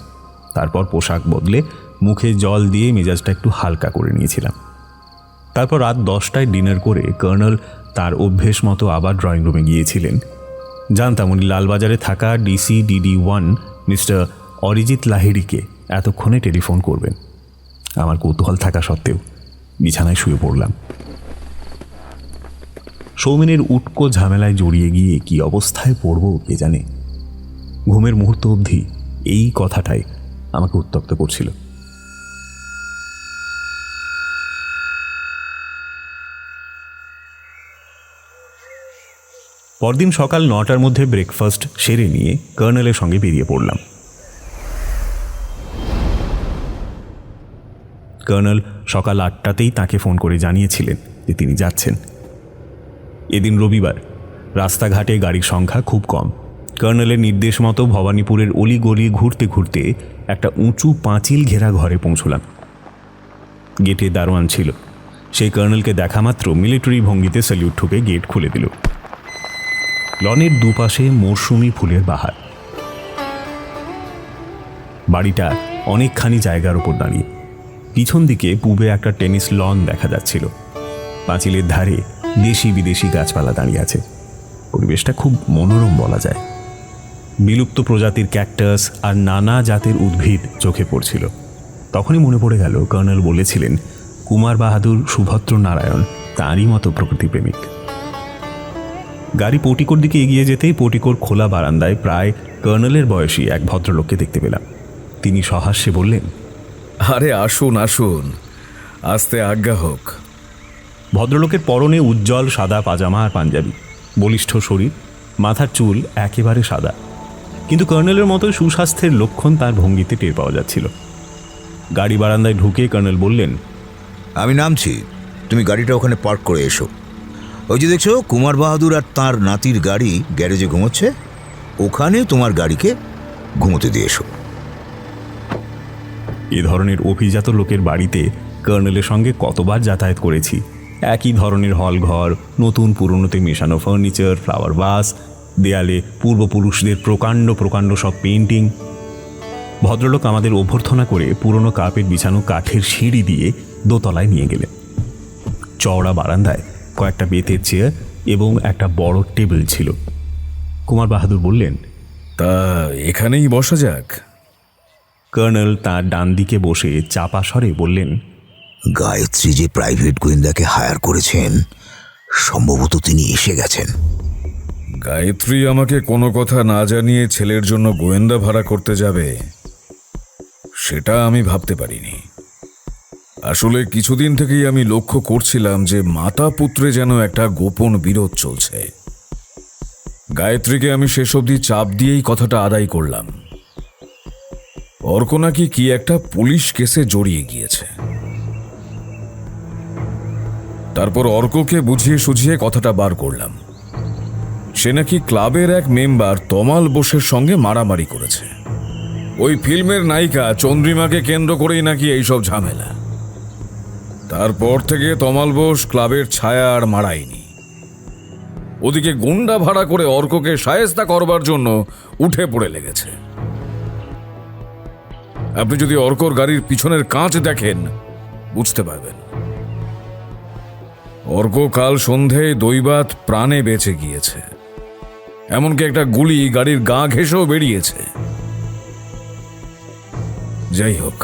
তারপর পোশাক বদলে মুখে জল দিয়ে মেজাজটা একটু হালকা করে নিয়েছিলাম। তারপর রাত 10টায় ডিনার করে কর্নেল তার অভ্যেস মতো আবার ড্রয়িং রুমে গিয়েছিলেন। জানতাম উনি লালবাজারে থাকা DCDD1 মিস্টার অরিজিৎ লাহিড়িকে এতক্ষণে টেলিফোন করবেন। আমার কৌতূহল থাকা সত্ত্বেও বিছানায় শুয়ে পড়লাম। সৌমেনের উটকো ঝামেলায় জড়িয়ে গিয়ে কি অবস্থায় পড়ব কে জানে। ঘুমের মুহূর্ত অবধি এই কথাটাই আমাকে উত্তপ্ত করছিল। পরদিন সকাল 9টার মধ্যে ব্রেকফাস্ট সেরে নিয়ে কর্নেলের সঙ্গে বেরিয়ে পড়লাম। কর্নেল সকাল 8টাতেই তাকে ফোন করে জানিয়েছিলেন যে তিনি যাচ্ছেন। এদিন রবিবার, রাস্তাঘাটে গাড়ির সংখ্যা খুব কম। কর্নেলের নির্দেশ মতো ভবানীপুরের অলিগলি ঘুরতে ঘুরতে একটা উঁচু পাঁচিল ঘেরা ঘরে পৌঁছলাম। গেটে দারোয়ান ছিল। সেই কর্নেলকে দেখা মাত্র মিলিটারি ভঙ্গিতে স্যালিউট ঠুকে গেট খুলে দিল। লনের দুপাশে মরশুমি ফুলের বাহার। বাড়িটা অনেকখানি জায়গার উপর দাঁড়িয়ে। পিছন দিকে পূবে একটা টেনিস লন দেখা যাচ্ছিল। পাঁচিলের ধারে দেশি বিদেশি গাছপালা দাঁড়িয়ে আছে। পরিবেশটা খুব মনোরম বলা যায়। বিলুপ্ত প্রজাতির ক্যাকটাস আর নানা জাতের উদ্ভিদ চোখে পড়ছিল। তখনই মনে পড়ে গেল কর্নেল বলেছিলেন কুমার বাহাদুর সুভদ্র নারায়ণ তাঁরই মতো প্রকৃতিপ্রেমিক। গাড়ি পোর্টিকোর দিকে এগিয়ে যেতেই পোর্টিকোর খোলা বারান্দায় প্রায় কর্নেলের বয়সী এক ভদ্রলোককে দেখতে পেলাম। তিনি সহাস্যে বললেন, আরে আসুন আসুন, আস্তে আজ্ঞা হোক। ভদ্রলোকের পরনে উজ্জ্বল সাদা পাজামা আর পাঞ্জাবি, বলিষ্ঠ শরীর, মাথার চুল একেবারে সাদা, কিন্তু কর্নেলের মতো সুস্বাস্থ্যের লক্ষণ তার ভঙ্গিতে টের পাওয়া যাচ্ছিল। গাড়ি বারান্দায় ঢুকে কর্নেল বললেন, আমি নামছি, তুমি গাড়িটা ওখানে পার্ক করে এসো। ওই যে দেখছো কুমার বাহাদুর আর তার নাতির গাড়ি গ্যারেজে ঘুমোচ্ছে, ওখানে তোমার গাড়িকে ঘুমোতে দিয়ে এসো। এ ধরনের অভিজাত লোকের বাড়িতে কর্নেলের সঙ্গে কতবার যাতায়াত করেছি। একই ধরনের হল ঘর, নতুন পুরনোতে মেশানো ফার্নিচার, ফ্লাওয়ার ভাস, দেয়ালে পূর্বপুরুষদের প্রকাণ্ড প্রকাণ্ড সব পেইন্টিং। ভদ্রলোক আমাদের অভ্যর্থনা করে পুরনো কার্পেট বিছানো কাঠের সিঁড়ি দিয়ে দোতলায় নিয়ে গেলেন। চওড়া বারান্দায় কয়েকটা বেতের চেয়ার এবং একটা বড় টেবিল ছিল। কুমার বাহাদুর বললেন, তা এখানেই বসা যাক। কর্নেল তাঁর ডান দিকে বসে চাপা স্বরে বললেন, গায়ত্রী যে প্রাইভেট গোয়েন্দাকে হায়ার করেছেন, সম্ভবত তিনি এসে গেছেন। গায়ত্রী আমাকে কোনো কথা না জানিয়ে ছেলের জন্য গোয়েন্দা ভাড়া করতে যাবে, সেটা আমি ভাবতে পারিনি। আসলে কিছুদিন থেকেই আমি লক্ষ্য করছিলাম যে মাতা পুত্রে যেন একটা গোপন বিরোধ চলছে। গায়ত্রীকে আমি শেষ অবধি চাপ দিয়েই কথাটা আদায় করলাম। অর্ক নাকি কি একটা পুলিশ কেসে জড়িয়ে গিয়েছে। তারপর অর্ককে বুঝিয়ে সুঝিয়ে কথাটা বার করলাম। সে নাকি ক্লাবের এক মেম্বার তমাল বোসের সঙ্গে মারামারি করেছে। ওই ফিল্মের নায়িকা চন্দ্রিমাকে কেন্দ্র করেই নাকি এইসব ঝামেলা। তারপর থেকে তমাল বোস ক্লাবের ছায়া আর মারায়নি। ওদিকে গুন্ডা ভাড়া করে অর্ককে শায়েস্তা করবার জন্য উঠে পড়ে লেগেছে। আপনি যদি অর্কর গাড়ির পিছনের কাঁচ দেখেন বুঝতে পারবেন। অর্ক কাল সন্ধ্যায় দৈবাত প্রাণে বেঁচে গিয়েছে। এমনকি একটা গুলি গাড়ির গা ঘেঁষেও বেরিয়েছে। যাই হোক,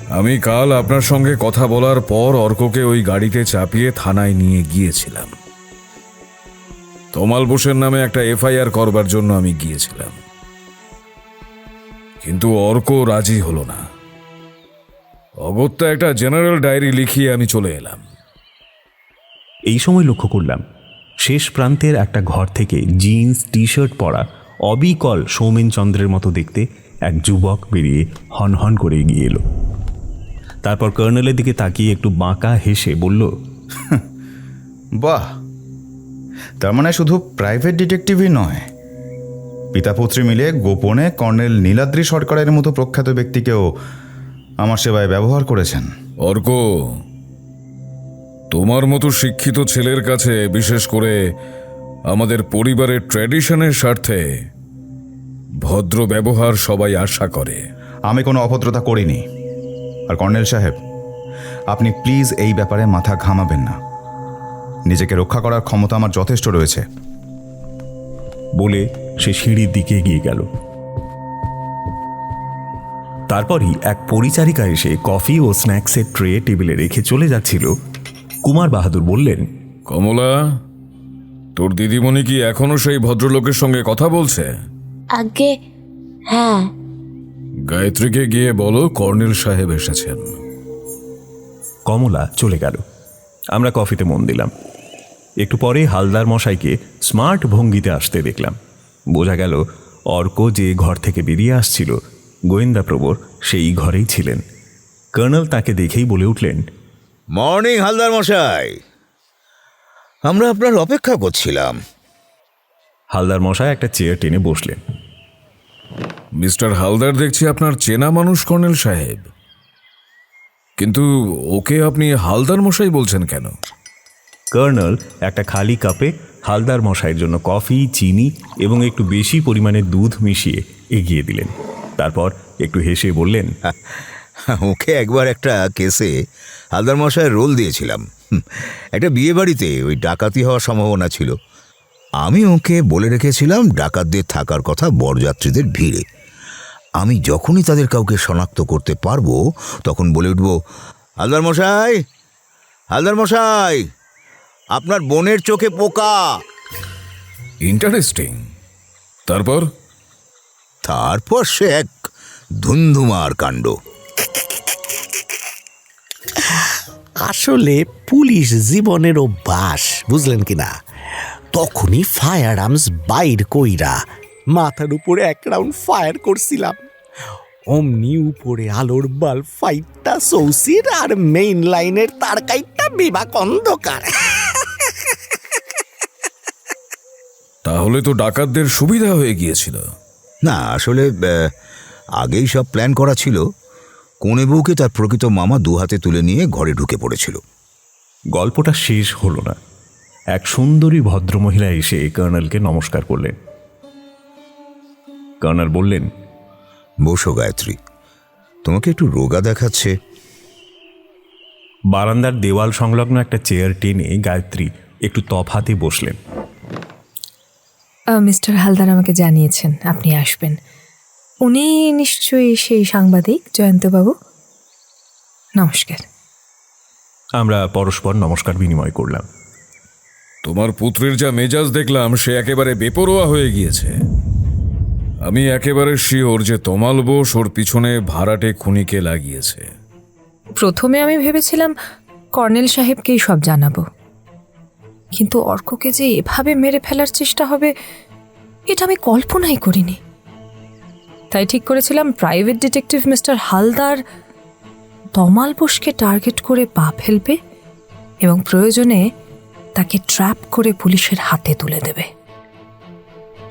আমি কাল আপনার সঙ্গে কথা বলার পর অর্ককে ওই গাড়িতে চাপিয়ে থানায় নিয়ে গিয়েছিলাম। তমাল বোসের নামে একটা এফআইআর করবার জন্য আমি গিয়েছিলাম, কিন্তু অর্ক রাজি হলো না। অগত্যা একটা জেনারেল ডায়েরি লিখিয়ে আমি চলে এলাম। এই সময় লক্ষ্য করলাম শেষ প্রান্তের একটা ঘর থেকে জিন্স টি শার্ট পরা অবিকল সৌমেন চন্দ্রের মতো দেখতে এক যুবক বেরিয়ে হনহন করে এগিয়ে এলো। তারপর কর্নেলের দিকে তাকিয়ে একটু বাঁকা হেসে বলল, বাহ, তার মানে শুধু প্রাইভেট ডিটেকটিভই নয়, পিতাপুত্রী মিলে গোপনে কর্নেল নীলাদ্রি সরকারের মতো প্রখ্যাত ব্যক্তিকেও আমার সেবায় ব্যবহার করেছেন। অর্ক, তোমার মতো শিক্ষিত ছেলের কাছে, বিশেষ করে আমাদের পরিবারের ট্র্যাডিশনের স্বার্থে, ভদ্র ব্যবহার সবাই আশা করে। আমি কোনো অভদ্রতা করিনি। আর কর্নেল সাহেব, আপনি প্লিজ এই ব্যাপারে মাথা ঘামাবেন না। নিজেকে রক্ষা করার ক্ষমতা আমার যথেষ্ট রয়েছে। বলে সে সিঁড়ির দিকে এগিয়ে গেল। তারপরই এক পরিচারিকা এসে কফি ও স্ন্যাক্সের ট্রে টেবিলে রেখে চলে যাচ্ছিল। কুমার বাহাদুর বললেন, কমলা, তোর দিদিমণি কি এখনো সেই ভদ্রলোকের সঙ্গে কথা বলছে? আগে হ্যাঁ। গায়ত্রীকে গিয়ে বলো কর্নেল সাহেব এসেছেন। কমলা চলে গেল। আমরা কফিতে মন দিলাম। একটু পরে হালদার মশাইকে স্মার্ট ভঙ্গিতে আসতে দেখলাম। বোঝা গেল অর্ক যে ঘর থেকে বেরিয়ে আসছিল গোয়েন্দা প্রবর সেই ঘরেই ছিলেন। কর্নেল তাকে দেখেই বলে উঠলেন, মর্নিং হালদার মশাই, আমরা আপনার অপেক্ষা করছিলাম। হালদার মশাই একটা চেয়ার টেনে বসলেন। মিস্টার হালদার, দেখছি আপনার চেনা মানুষ কর্নেল সাহেব, কিন্তু ওকে আপনি হালদার মশাই বলছেন কেন? কর্নেল একটা খালি কাপে হালদার মশাইয়ের জন্য কফি, চিনি এবং একটু বেশি পরিমাণে দুধ মিশিয়ে এগিয়ে দিলেন। তারপর একটু হেসে বললেন, ওকে একবার একটা কেসে হালদার মশাইয়ের রোল দিয়েছিলাম। একটা বিয়ে বাড়িতে ওই ডাকাতি হওয়ার সম্ভাবনা ছিল। আমি ওকে বলে রেখেছিলাম ডাকাতদের থাকার কথা বরযাত্রীদের ভিড়ে। আমি যখনই তাদের কাউকে শনাক্ত করতে পারবো তখন বলে উঠব, হালদার মশাই, হালদার মশাই, আপনার বোনের চোখে পোকা। ইন্টারেস্টিং। তারপর? তারপর সে এক ধুন্ধুমার কাণ্ড। আসলে পুলিশ জীবনের অভ্যাস, বুঝলেন কিনা? তখনই ফায়ার আর্মস বাইর কইরা মাথার উপরে এক রাউন্ড ফায়ার করছিলাম। অমনি উপরে আলোর বাল্ব ফাইটটা সৌসির আর মেইন লাইনের তার কাইটটা বিবাক অন্ধকার। তাহলে তো ডাকাতদের সুবিধা হয়ে গিয়েছিল। না, আসলে আগেই সব প্ল্যান করা ছিল। কনে বউকে তার প্রকৃত মামা দু হাতে তুলে নিয়ে ঘরে ঢুকে পড়েছিল। গল্পটা শেষ হলো না। এক সুন্দরী ভদ্রমহিলা এসে কর্নেলকে নমস্কার করলেন। কর্নেল বললেন, বসো গায়ত্রী, তোমাকে একটু রোগা দেখাচ্ছে। বারান্দার দেওয়াল সংলগ্ন একটা চেয়ার টেনে গায়ত্রী একটু তফাতে বসলেন। মিস্টার হালদার আমাকে জানিয়েছেন আপনি আসবেন। উনি নিশ্চয়ই সেই সাংবাদিক জয়ন্তবাবু। নমস্কার। আমরা পরস্পর নমস্কার বিনিময় করলাম। তোমার পুত্রের যা মেজাজ দেখলাম, সে একেবারে বেপরোয়া হয়ে গিয়েছে। আমি একেবারে শিওর যে তমাল বোস ওর পিছনে ভাড়াটে খুনিকে লাগিয়েছে। প্রথমে আমি ভেবেছিলাম কর্নেল সাহেবকেই সব জানাবো, কিন্তু অর্ককে যে এভাবে মেরে ফেলার চেষ্টা হবে এটা আমি কল্পনাই করিনি। তাই ঠিক করেছিলাম প্রাইভেট ডিটেকটিভ মিস্টার হালদার তমাল বোসকে টার্গেট করে পা ফেলবে এবং প্রয়োজনে তাকে ট্র্যাপ করে পুলিশের হাতে তুলে দেবে।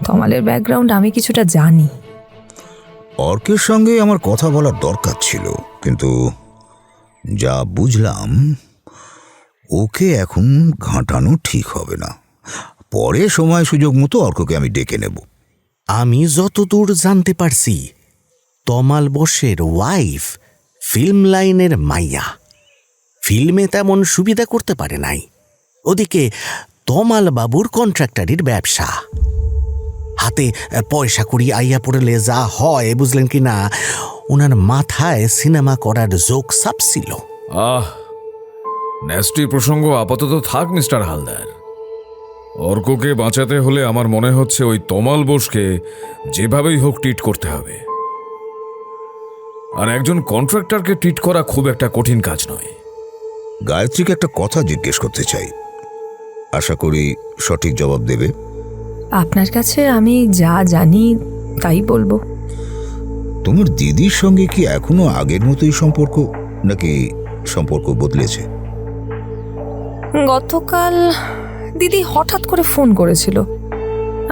তমালের ব্যাকগ্রাউন্ড আমি কিছুটা জানি। অর্কের সঙ্গে আমার কথা বলার দরকার ছিল, কিন্তু যা বুঝলাম ওকে এখন ঘাঁটানো ঠিক হবে না। পরে সময় সুযোগ মতো অর্ককে আমি ডেকে নেব। আমি যতদূর জানতে পারছি, তমাল বোসের ওয়াইফ ফিল্ম লাইনের মাইয়া, ফিল্মে তেমন সুবিধা করতে পারে নাই। ওদিকে তমাল বাবুর কন্ট্রাক্টারির ব্যবসা, হাতে পয়সা করি আইয়া পড়লে যা হয় বুঝলেন কি না, ওনার মাথায় সিনেমা করার জোক সাপছিল। আহ, ন্যাস্টি প্রসঙ্গ আপাতত থাক মিস্টার হালদার। অর্ককে বাঁচাতে হলে আমার মনে হচ্ছে ওই তমাল বোসকে যেভাবেই হোক ট্রিট করতে হবে। আর একজন কন্ট্রাক্টরকে ট্রিট করা খুব একটা কঠিন কাজ নয়। গায়ত্রীকে একটা কথা জিজ্ঞেস করতে চাই, আশা করি সঠিক জবাব দেবে। আপনার কাছে আমি যা জানি তাই বলবো। তোমার দিদির সঙ্গে কি এখনো আগের মতোই সম্পর্ক, নাকি সম্পর্ক বদলেছে? গতকাল দিদি হঠাৎ করে ফোন করেছিল।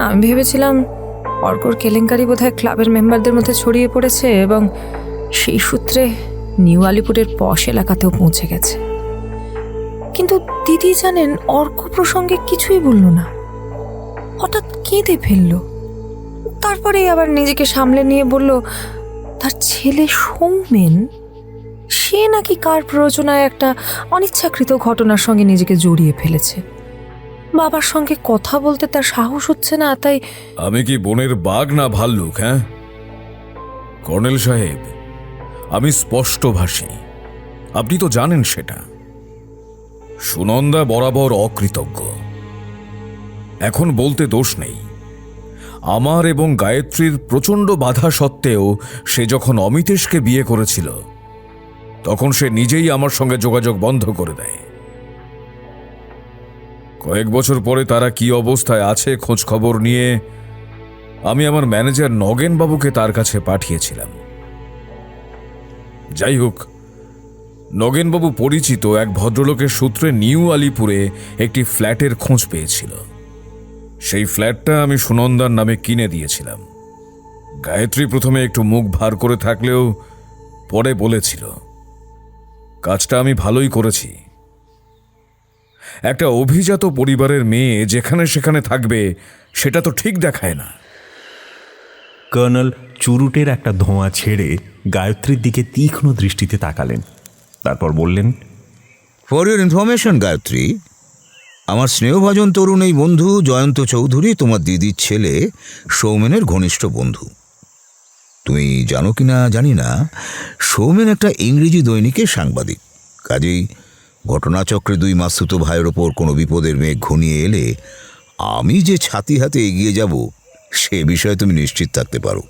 আমি ভেবেছিলাম অর্কর কেলেঙ্কারি বোধহয় ক্লাবের মেম্বারদের মধ্যে ছড়িয়ে পড়েছে এবং সেই সূত্রে নিউ আলিপুরের পশ এলাকাতেও পৌঁছে গেছে। কিন্তু দিদি জানেন, অর্ক প্রসঙ্গে কিছুই বলল না, হঠাৎ কেঁদে ফেলল। তারপরে আবার নিজেকে সামলে নিয়ে বলল তার ছেলে সৌমেন, সে নাকি কার প্ররোচনায় একটা অনিচ্ছাকৃত ঘটনার সঙ্গে নিজেকে জড়িয়ে ফেলেছে। বাবার সঙ্গে কথা বলতে তার সাহস হচ্ছে না, তাই। আমি কি বনের বাঘ না ভাল্লুক? হ্যাঁ কর্নেল সাহেব, আমি স্পষ্টভাষী, আপনি তো জানেন সেটা। সুনন্দা বরাবর অকৃতজ্ঞ। এখন বলতে দোষ নেই। আমার এবং গায়ত্রীর প্রচণ্ড বাধা সত্ত্বেও সে যখন অমিতেশকে বিয়ে করেছিল তখন সে নিজেই আমার সঙ্গে যোগাযোগ বন্ধ করে দেয়। কয়েক বছর পরে তারা কি অবস্থায় আছে খোঁজ খবর নিয়ে আমি আমার ম্যানেজার নগেনবাবুকে তার কাছে পাঠিয়েছিলাম। যাই হোক, নগেনবাবু পরিচিত এক ভদ্রলোকের সূত্রে নিউ আলিপুরে একটি ফ্ল্যাটের খোঁজ পেয়েছিল। সেই ফ্ল্যাটটা আমি সুনন্দার নামে কিনে দিয়েছিলাম। গায়ত্রী প্রথমে একটু মুখ ভার করে থাকলেও পরে বলেছিল কাজটা আমি ভালোই করেছি। একটা অভিজাত পরিবারের মেয়ে যেখানে সেখানে থাকবে সেটা তো ঠিক দেখায় না। কর্নেল চুরুটের একটা ধোঁয়া ছেড়ে গায়ত্রীর দিকে তীক্ষ্ণ দৃষ্টিতে তাকালেন, তারপর বললেন, ফর ইউর ইনফরমেশন গায়ত্রী, আমার স্নেহভাজন তরুণ এই বন্ধু জয়ন্ত চৌধুরী তোমার দিদির ছেলে সৌমেনের ঘনিষ্ঠ বন্ধু। তুমি জানো কি না জানি না, সৌমেন একটা ইংরেজি দৈনিকের সাংবাদিক। কাজেই ঘটনাচক্রে দুই মাসুতো ভাইয়ের ওপর কোনো বিপদের মেঘ ঘনিয়ে এলে আমি যে ছাতি হাতে এগিয়ে যাব সে বিষয়ে তুমি নিশ্চিত থাকতে পারো।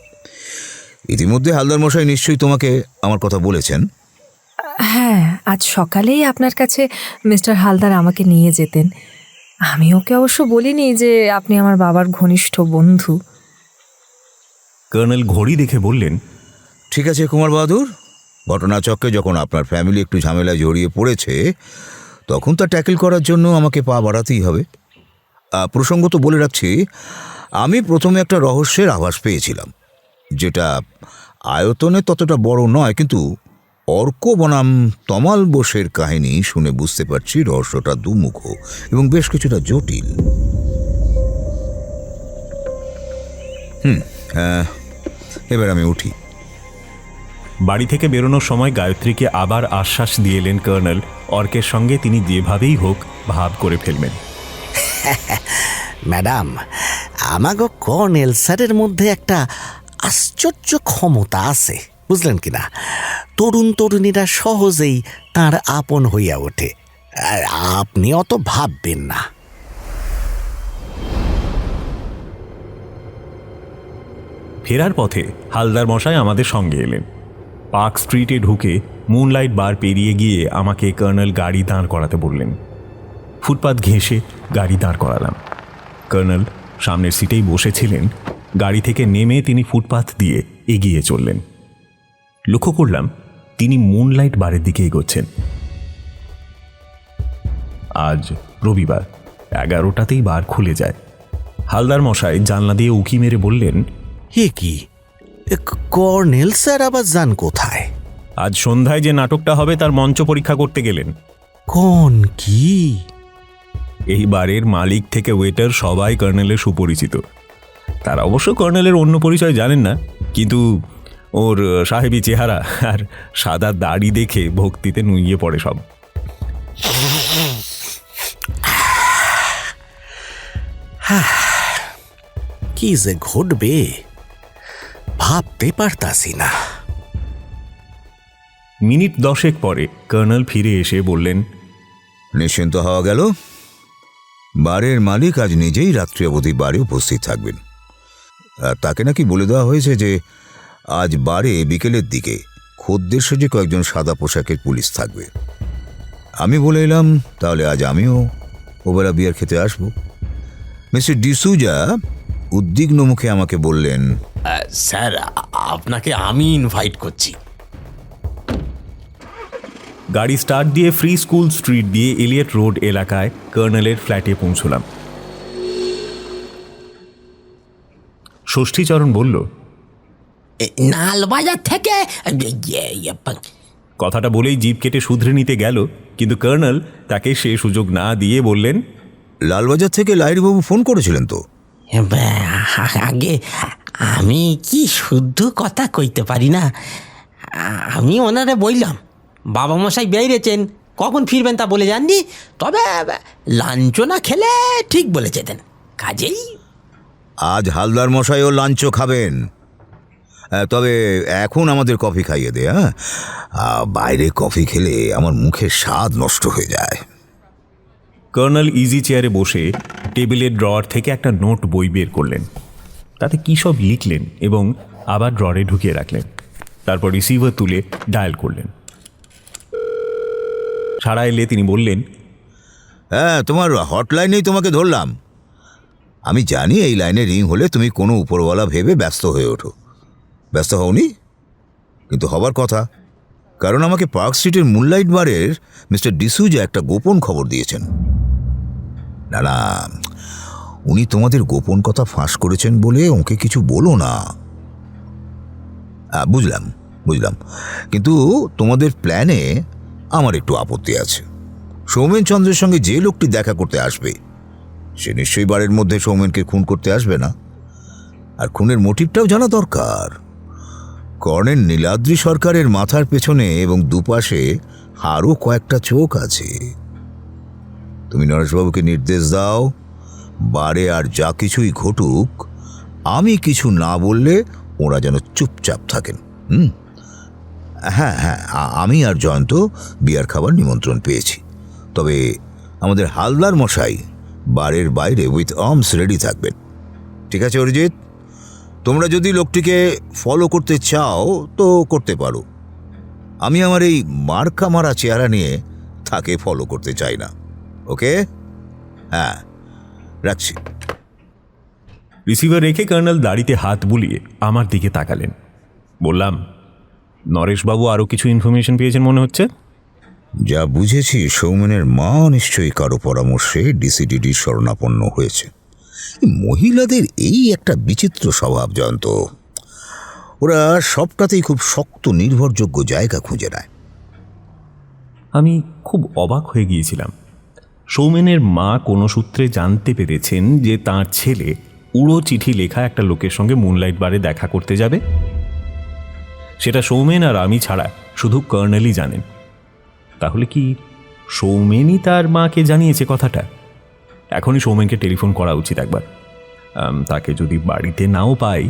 ইতিমধ্যে হালদার মশাই নিশ্চয়ই তোমাকে আমার কথা বলেছেন। হ্যাঁ, আজ সকালেই আপনার কাছে মিস্টার হালদার আমাকে নিয়ে যেতেন। আমি ওকে অবশ্য বলিনি যে আপনি আমার বাবার ঘনিষ্ঠ বন্ধু। কর্নেল ঘড়ি দেখে বললেন, ঠিক আছে কুমার বাহাদুর, ঘটনাচক্রে যখন আপনার ফ্যামিলি একটু ঝামেলায় জড়িয়ে পড়েছে তখন তা ট্যাকেল করার জন্য আমাকে পা বাড়াতেই হবে। প্রসঙ্গত বলে রাখছি, আমি প্রথমে একটা রহস্যের আভাস পেয়েছিলাম, যেটা আয়তনে ততটা বড় নয়, কিন্তু অর্ক বনাম তমাল বোসের কাহিনী শুনে বুঝতে পারছি রহস্যটা দুমুখ এবং বেশ কিছুটা জটিল। এবার আমি উঠি। বাড়ি থেকে বেরোনোর সময় গায়ত্রীকে আবার আশ্বাস দিয়ে এলেন কর্নেল, অর্কের সঙ্গে তিনি যেভাবেই হোক ভাব করে ফেলবেন। ম্যাডাম, আমাগো কর্নেল স্যারের মধ্যে একটা আশ্চর্য ক্ষমতা আছে, বুঝলেন কিনা? তরুণ তরুণীরা সহজেই তার আপন হইয়া ওঠে। আপনি অত ভাববেন না। ফেরার পথে হালদার মশাই আমাদের সঙ্গে এলেন। পার্ক স্ট্রিটে ঢুকে মুনলাইট বার পেরিয়ে গিয়ে আমাকে কর্নেল গাড়ি দাঁড় করাতে বললেন। ফুটপাত ঘেঁষে গাড়ি দাঁড় করালাম। কর্নেল সামনের সিটেই বসেছিলেন। গাড়ি থেকে নেমে তিনি ফুটপাত দিয়ে এগিয়ে চললেন। লক্ষ্য করলাম তিনি মুনলাইট বারের দিকে এগোচ্ছেন। আজ রবিবার, 11টাতেই বার খুলে যায়। হালদার মশাই জানলা দিয়ে উকি মেরে বললেন, হে কি, কর্নেল স্যার আবার যান কোথায়? আজ সন্ধ্যায় যে নাটকটা হবে তার মঞ্চ পরীক্ষা করতে গেলেন। কোন কি? এই বারের মালিক থেকে ওয়েটার সবাই কর্নেলের সুপরিচিত। তারা অবশ্য কর্নেলের অন্য পরিচয় জানেন না, কিন্তু ওর সাহেবী চেহারা আর সাদা দাড়ি দেখে ভক্তিতে নুইয়ে পড়ে সব। কি যে ঘটবে ভাবতে পারতাছি না। মিনিট 10 পরে কর্নেল ফিরে এসে বললেন, নিশ্চিন্ত হওয়া গেল। বারের মালিক আজ নিজেই রাত্রি অবধি বারে উপস্থিত থাকবেন। আর তাকে নাকি বলে দেওয়া হয়েছে যে আজ বারে বিকেলের দিকে খদ্দের সেজে কয়েকজন সাদা পোশাকের পুলিশ থাকবে। আমি বলে এলাম তাহলে আজ আমিও ওবেলা বিয়ার খেতে আসব। মিস্টার ডিসুজা উদ্বিগ্ন মুখে আমাকে বললেন, স্যার আপনাকে আমি ইনভাইট করছি। গাড়ি স্টার্ট দিয়ে ফ্রি স্কুল স্ট্রিট দিয়ে এলিয়ট রোড এলাকায় কর্নেলের ফ্ল্যাটে পৌঁছলাম। ষষ্ঠীচরণ বলল, নালবাজার থেকে কথাটা বলেই জিপ কেটে শুধরে নিতে গেল, কিন্তু কর্নেল তাকে সে সুযোগ না দিয়ে বললেন, লালবাজার থেকে লাহিড়িবাবু ফোন করেছিলেন তো? আগে আমি কি শুদ্ধ কথা কইতে পারি না। আমি ওনারে বললাম বাবা মশাই বেরিয়েছেন, কখন ফিরবেন তা বলে যাননি, তবে লাঞ্চনা খেলে ঠিক বলে যেতেন। কাজেই আজ হালদার মশাইও লাঞ্চ খাবেন, তবে এখন আমাদের কফি খাইয়ে দে। হ্যাঁ, বাইরে কফি খেলে আমার মুখের স্বাদ নষ্ট হয়ে যায়। কর্নেল ইজি চেয়ারে বসে টেবিলের ড্রয়ার থেকে একটা নোট বই বের করলেন। তাতে কী সব লিখলেন এবং আবার ড্রয়ারে ঢুকিয়ে রাখলেন। তারপর রিসিভার তুলে ডায়াল করলেন। সাড়া এলে তিনি বললেন, হ্যাঁ, তোমার হটলাইনেই তোমাকে ধরলাম। আমি জানি এই লাইনে রিং হলে তুমি কোনো উপরওয়ালা ভেবে ব্যস্ত হয়ে ওঠো। ব্যস্ত হওনি, কিন্তু হবার কথা, কারণ আমাকে পার্ক স্ট্রিটের মুনলাইট বারের মিস্টার ডিসুজা একটা গোপন খবর দিয়েছেন। না না, উনি তোমাদের গোপন কথা ফাঁস করেছেন বলে ওকে কিছু বলো না। বুঝলাম বুঝলাম, কিন্তু তোমাদের প্ল্যানে আমার একটু আপত্তি আছে। সৌমেন চন্দ্রের সঙ্গে যে লোকটি দেখা করতে আসবে সে নিশ্চয়ই বারের মধ্যে সৌমেনকে খুন করতে আসবে না। আর খুনের মোটিভটাও জানা দরকার। কর্নেল নীলাদ্রি সরকারের মাথার পেছনে এবং দুপাশে আরও কয়েকটা চোখ আছে। তুমি নরেশবাবুকে নির্দেশ দাও, বারে আর যা কিছুই ঘটুক আমি কিছু না বললে ওরা যেন চুপচাপ থাকেন। হ্যাঁ হ্যাঁ, আমি আর জয়ন্ত বিয়ার খাবার নিমন্ত্রণ পেয়েছি, তবে আমাদের হালদার মশাই বারের বাইরে উইথ আর্মস রেডি থাকবেন। ঠিক আছে অরিজিৎ, তোমরা যদি লোকটিকে ফলো করতে চাও তো করতে পারো। আমি আমার এই মার্কা মারা চেহারা নিয়ে তাকে ফলো করতে চাই না। ওকে, হ্যাঁ, রাখছি। রিসিভার রেখে কর্নেল দাড়িতে হাত বুলিয়ে আমার দিকে তাকালেন। বললাম, নরেশবাবু আরও কিছু ইনফরমেশন পেয়েছেন মনে হচ্ছে? যা বুঝেছি, সৌমেনের মা নিশ্চয়ই কারো পরামর্শে ডিসিডিডির শরণাপন্ন হয়েছে। মহিলাদের এই একটা বিচিত্র স্বভাব জয়ন্ত, ওরা সবটাতেই খুব শক্ত নির্ভরযোগ্য জায়গা খুঁজে নেয়। আমি খুব অবাক হয়ে গিয়েছিলাম। সৌমেনের মা কোনো সূত্রে জানতে পেরেছেন যে তার ছেলে উড়ো চিঠি লেখা একটা লোকের সঙ্গে মুনলাইট বারে দেখা করতে যাবে। সেটা সৌমেন আর আমি ছাড়া শুধু কর্নেলই জানেন। তাহলে কি সৌমেনই তার মাকে জানিয়েছে কথাটা? এখনই সৌমেনকে টেলিফোন করা উচিত একবার। তাকে যদি বাড়িতে নাও পাই,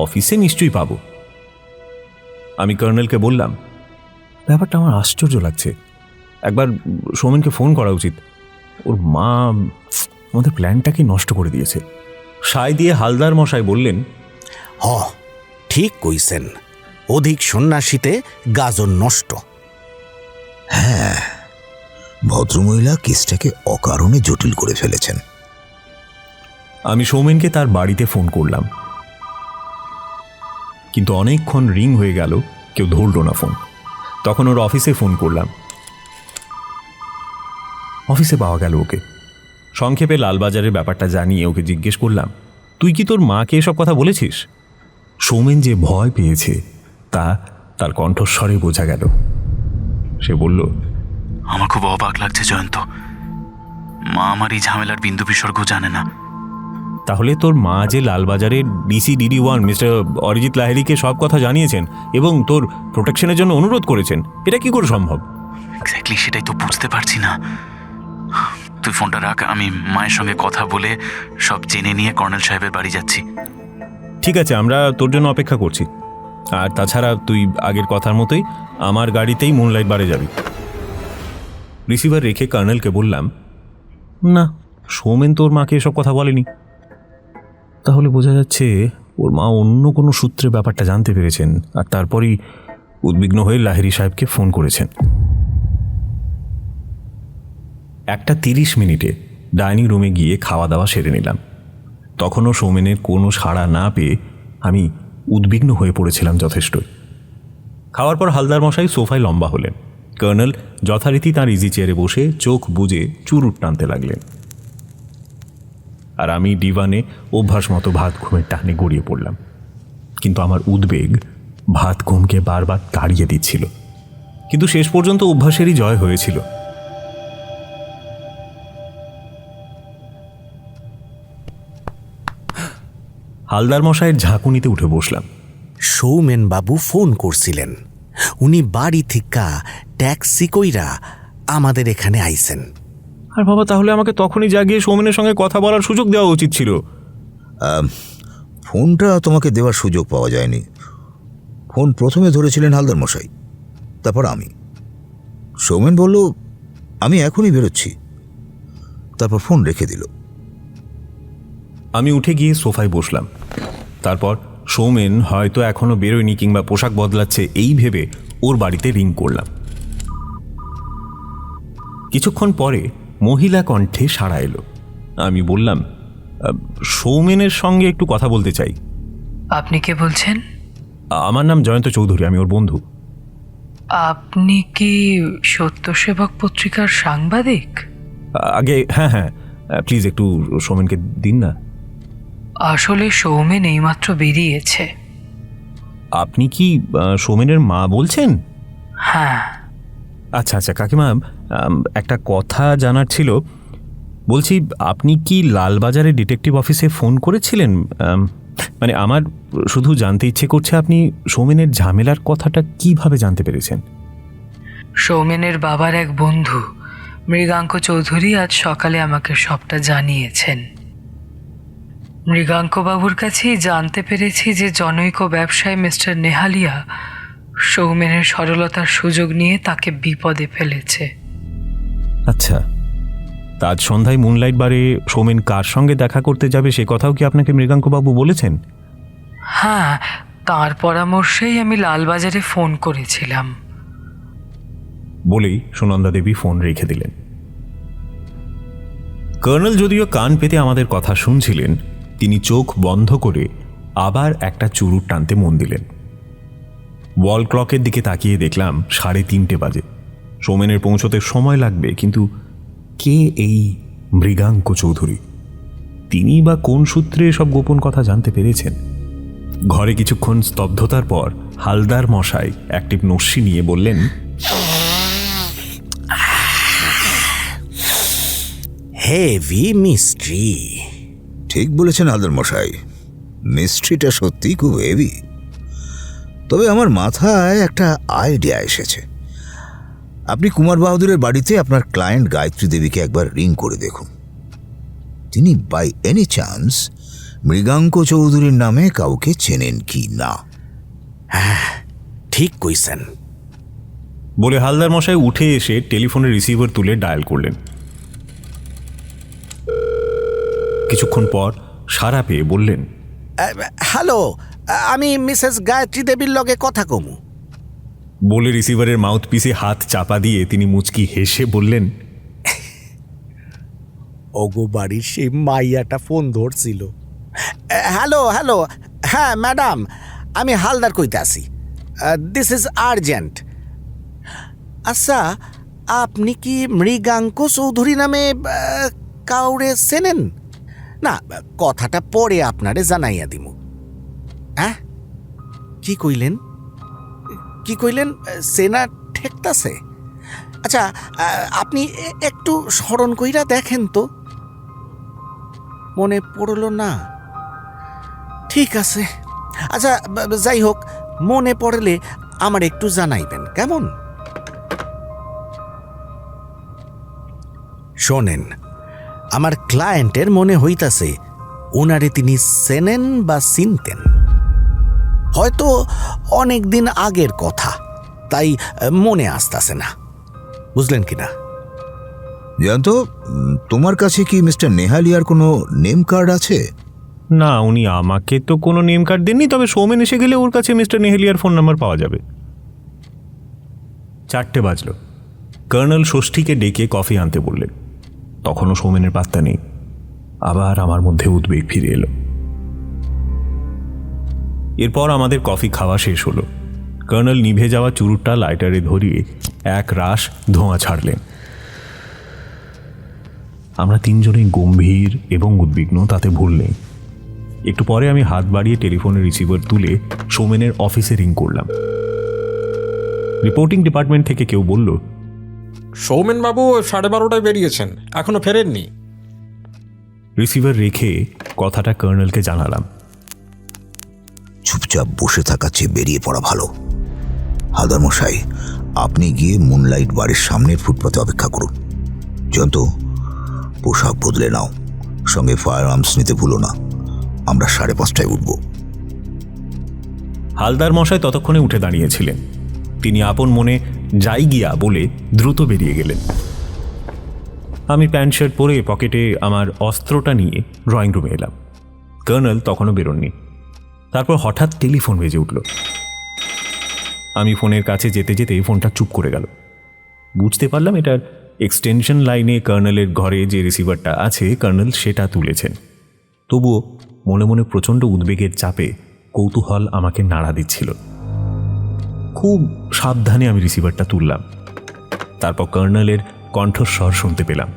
অফিসে নিশ্চয়ই পাবো। আমি কর্নেলকে বললাম, ব্যাপারটা আমার আশ্চর্য লাগছে, একবার সৌমেনকে ফোন করা উচিত। ওর মা আমাদের প্ল্যানটাকে নষ্ট করে দিয়েছে। সায় দিয়ে হালদার মশাই বললেন, ঠিক কইছেন, অধিক সন্ন্যাসীতে গাজন নষ্ট। হ্যাঁ, ভদ্রমহিলা কেসটাকে অকারণে জটিল করে ফেলেছেন। আমি সৌমেনকে তার বাড়িতে ফোন করলাম, কিন্তু অনেকক্ষণ রিং হয়ে গেল, কেউ ধরল না ফোন। তখন ওর অফিসে ফোন করলাম, অফিসে পাওয়া গেল ওকে। সংক্ষেপে লালবাজারের ব্যাপারটা জানিয়ে ওকে জিজ্ঞেস করলাম, তুই কি তোর মাকে এসব কথা বলেছিস? সৌমেন যে ভয় পেয়েছে তা তার কণ্ঠস্বরে বোঝা গেল। সে বলল, আমার খুব অবাক লাগছে জয়ন্ত, মা আমার এই ঝামেলার বিন্দু বিসর্গ জানে না। তাহলে তোর মা যে লালবাজারের DCDD1 মিস্টার অরিজিৎ লাহিড়িকে সব কথা জানিয়েছেন এবং তোর প্রোটেকশনের জন্য অনুরোধ করেছেন, এটা কি করে সম্ভব? এক্স্যাক্টলি সেটাই তো বুঝতে পারছি না। তুই ফোনটা রাখ, আমি মায়ের সঙ্গে কথা বলে সব জেনে নিয়ে কর্নেল সাহেবের বাড়ি যাচ্ছি। ঠিক আছে, আমরা তোর জন্য অপেক্ষা করছি। আর তাছাড়া তুই আগের কথার মতোই আমার গাড়িতেই মুনলাইট বারে যাবি। রিসিভার রেখে কর্নেলকে বললাম, না, সৌমেন তোর মাকে এসব কথা বলেনি। তাহলে বোঝা যাচ্ছে ওর মা অন্য কোনো সূত্রে ব্যাপারটা জানতে পেরেছেন, আর তারপরই উদ্বিগ্ন হয়ে লাহিড়ী সাহেবকে ফোন করেছেন। 1:30 মিনিটে ডাইনিং রুমে গিয়ে খাওয়া দাওয়া সেরে নিলাম। তখনও সৌমেনের কোনো সাড়া না পেয়ে আমি উদ্বিগ্ন হয়ে পড়েছিলাম যথেষ্টই। খাওয়ার পর হালদার মশাই সোফায় লম্বা হলেন। কর্নেল যথারীতি তাঁর ইজি চেয়ারে বসে চোখ বুজে চুরুট টানতে লাগলেন, আর আমি ডিভানে অভ্যাস মতো ভাত ঘুমের টানে গড়িয়ে পড়লাম। কিন্তু আমার উদ্বেগ ভাত ঘুমকে বারবার তাড়িয়ে দিচ্ছিল, কিন্তু শেষ পর্যন্ত অভ্যাসেরই জয় হয়েছিল। হালদার মশাইয়ের ঝাঁকুনিতে উঠে বসলাম। সৌমেন বাবু ফোন করছিলেন, উনি বাড়ি থেকে ট্যাক্সি কইরা আমাদের এখানে আইছেন। আর বাবা, তাহলে আমাকে তখনই জাগিয়ে সৌমেনের সঙ্গে কথা বলার সুযোগ দেওয়া উচিত ছিল। ফোনটা তোমাকে দেওয়ার সুযোগ পাওয়া যায়নি। ফোন প্রথমে ধরেছিলেন হালদার মশাই, তারপর আমি। সৌমেন বলল আমি এখনই বেরোচ্ছি, তারপর ফোন রেখে দিল। আমি উঠে গিয়ে সোফায় বসলাম। তারপর সৌমেন হয়তো এখনো বেরোয়নি কিংবা পোশাক বদলাচ্ছে এই ভেবে ওর বাড়িতে রিং করলাম। কিছুক্ষণ পরে মহিলা কণ্ঠে সাড়া এলো। আমি বললাম, সৌমেনের সঙ্গে একটু কথা বলতে চাই। আপনি কে বলছেন? আমার নাম জয়ন্ত চৌধুরী, আমি ওর বন্ধু। আপনি কি সত্যসেবক পত্রিকার সাংবাদিক? আগে হ্যাঁ, প্লিজ একটু সৌমেনকে দিন না। আসলে সৌমেন এইমাত্র বেরিয়েছে। আপনি কি সৌমেনের মা বলছেন? হ্যাঁ। আচ্ছা কাকিমা, একটা কথা জানার ছিল। বলছি, আপনি কি লালবাজারে ডিটেকটিভ অফিসে ফোন করেছিলেন? মানে আমার শুধু জানতে ইচ্ছে করছে আপনি সৌমেনের ঝামেলার কথাটা কিভাবে জানতে পেরেছেন? সৌমেনের বাবার এক বন্ধু মৃগাঙ্ক চৌধুরী আজ সকালে আমাকে সবটা জানিয়েছেন। মৃগাঙ্কবাবুর কাছেই জানতে পেরেছি যে জনৈক ব্যবসায়ী মিস্টার নেহালিয়া সৌমেনের সরলতার সুযোগ নিয়ে তাকে বিপদে ফেলেছে। আচ্ছা, তা আজ সন্ধ্যায় মুনলাইট বারে সৌমেন কার সঙ্গে দেখা করতে যাবে সে কথাও কি আপনাকে মৃগাঙ্কবাবু বলেছেন? হ্যাঁ, তার পরামর্শেই আমি লালবাজারে ফোন করেছিলাম। বলেই সুনন্দা দেবী ফোন রেখে দিলেন। কর্নেল যদিও কান পেতে আমাদের কথা শুনছিলেন, তিনি চোখ বন্ধ করে আবার একটা চুরুট টানতে মন দিলেন। ওয়াল ক্লকের দিকে তাকিয়ে দেখলাম 3:30 বাজে। সৌমেনের পৌঁছতে সময় লাগবে, কিন্তু কে এই মৃগাঙ্ক চৌধুরী? তিনি বা কোন সূত্রে সব গোপন কথা জানতে পেরেছেন? ঘরে কিছুক্ষণ স্তব্ধতার পর হালদার মশাই একটি নস্যি নিয়ে বললেন, হেভি মিস্ট্রি। ঠিক বলেছেন হালদার মশাই, মিস্ট্রিটা সত্যি খুব হেভি। তবে আমার মাথায় একটা আইডিয়া এসেছে। আপনি কুমার বাহাদুরের বাড়িতে আপনার ক্লায়েন্ট গায়ত্রী দেবীকে একবার রিং করে দেখুন। তিনি বাই এনি চান্স মৃগাঙ্ক চৌধুরীর নামে কাউকে চেনেন কি না। হ্যাঁ, ঠিক কইছেন। বলে হালদার মশাই উঠে এসে টেলিফোনের রিসিভার তুলে ডায়াল করলেন। কিছুক্ষণ পর সাড়া পেয়ে বললেন, হ্যালো, আমি মিসেস গায়ত্রী দেবীর লগে কথা কমু। বলে রিসিভারের মাউথপিসে হাত চাপা দিয়ে তিনি মুচকি হেসে বললেন, ওগো বাড়ির সেই মাইয়াটা ফোন ধরছিল। হ্যালো, হ্যাঁ ম্যাডাম, আমি হালদার কইতে আসি। This is urgent. আচ্ছা, আপনি কি মৃগাঙ্ক চৌধুরী নামে কাউরে চেনেন? না, কথাটা পরে আপনারে জানাইয়া দিমু। হ্যাঁ, কি কইলেন? চেনা ঠেকতাছে? আচ্ছা, আপনি একটু স্মরণ কইরা দেখেন তো। মনে পড়ল না? ঠিক আছে। আচ্ছা, যাই হোক, মনে পড়লে আমার একটু জানাইবেন, কেমন? শোনেন, আমার ক্লায়েন্টের মনে হইতাছে ওনারে তিনি চেনেন বা চিনতেন। হয়তো অনেক দিন আগের কথা, তাই মনে আসতেছে না, বুঝলেন কিনা? জানতো, তোমার কাছে কি মিস্টার নেহালিয়ার কোনো নেম কার্ড আছে? না, উনি আমাকে তো কোনো নেম কার্ড দেননি, তবে সৌমেন এসে গেলে ওর কাছে মিস্টার নেহালিয়ার ফোন নাম্বার পাওয়া যাবে। 4টে বাজল। কর্নেল ষষ্ঠীকে ডেকে কফি আনতে বললেন। তখনও সৌমেনের পাত্তা নেই। আবার আমার মধ্যে উদ্বেগ ফিরে এলো। এরপর আমাদের কফি খাওয়া শেষ হলো। কর্নেল নিভে যাওয়া চুরুটটা লাইটারে ধরিয়ে এক রাশ ধোঁয়া ছাড়লেন। আমরা তিনজনেই গম্ভীর এবং উদ্বিগ্ন, তাতে ভুল নেই। একটু পরে আমি হাত বাড়িয়ে টেলিফোনের রিসিভার তুলে সৌমেনের অফিসে রিং করলাম। রিপোর্টিং ডিপার্টমেন্ট থেকে কেউ বলল, সৌমেনবাবু 12:30টায় বেরিয়েছেন, এখনো ফেরেননি। রিসিভার রেখে কথাটা কর্নেলকে জানালাম। চুপচাপ বসে থাকা চেয়ে বেরিয়ে পড়া ভালো। হালদার মশাই, আপনি গিয়ে মুনলাইট বাড়ির সামনের ফুটপাতে অপেক্ষা করুন। জয়ন্ত, পোশাক বদলে নাও, সঙ্গে ফায়ার আর্মস নিতে ভুলো না। আমরা 5:30টায় উঠব। হালদার মশাই ততক্ষণে উঠে দাঁড়িয়েছিলেন। তিনি আপন মনে যাই গিয়া বলে দ্রুত বেরিয়ে গেলেন। আমি প্যান্ট শার্ট পরে পকেটে আমার অস্ত্রটা নিয়ে ড্রয়িং রুমে এলাম। কর্নেল তখনও বেরোননি। তারপর হঠাৎ টেলিফোন বেজে উঠল। আমি ফোনের কাছে যেতে যেতে ফোনটা চুপ করে গেল। বুঝতে পারলাম এটার এক্সটেনশন লাইনে কর্নেলের ঘরে যে রিসিভারটা আছে, কর্নেল সেটা তুলেছেন। তবুও মনে মনে প্রচণ্ড উদ্বেগের চাপে কৌতূহল আমাকে নাড়া দিচ্ছিল। খুব সাবধানে আমি রিসিভারটা তুললাম। তারপর কর্নেলের কণ্ঠস্বর শুনতে পেলাম।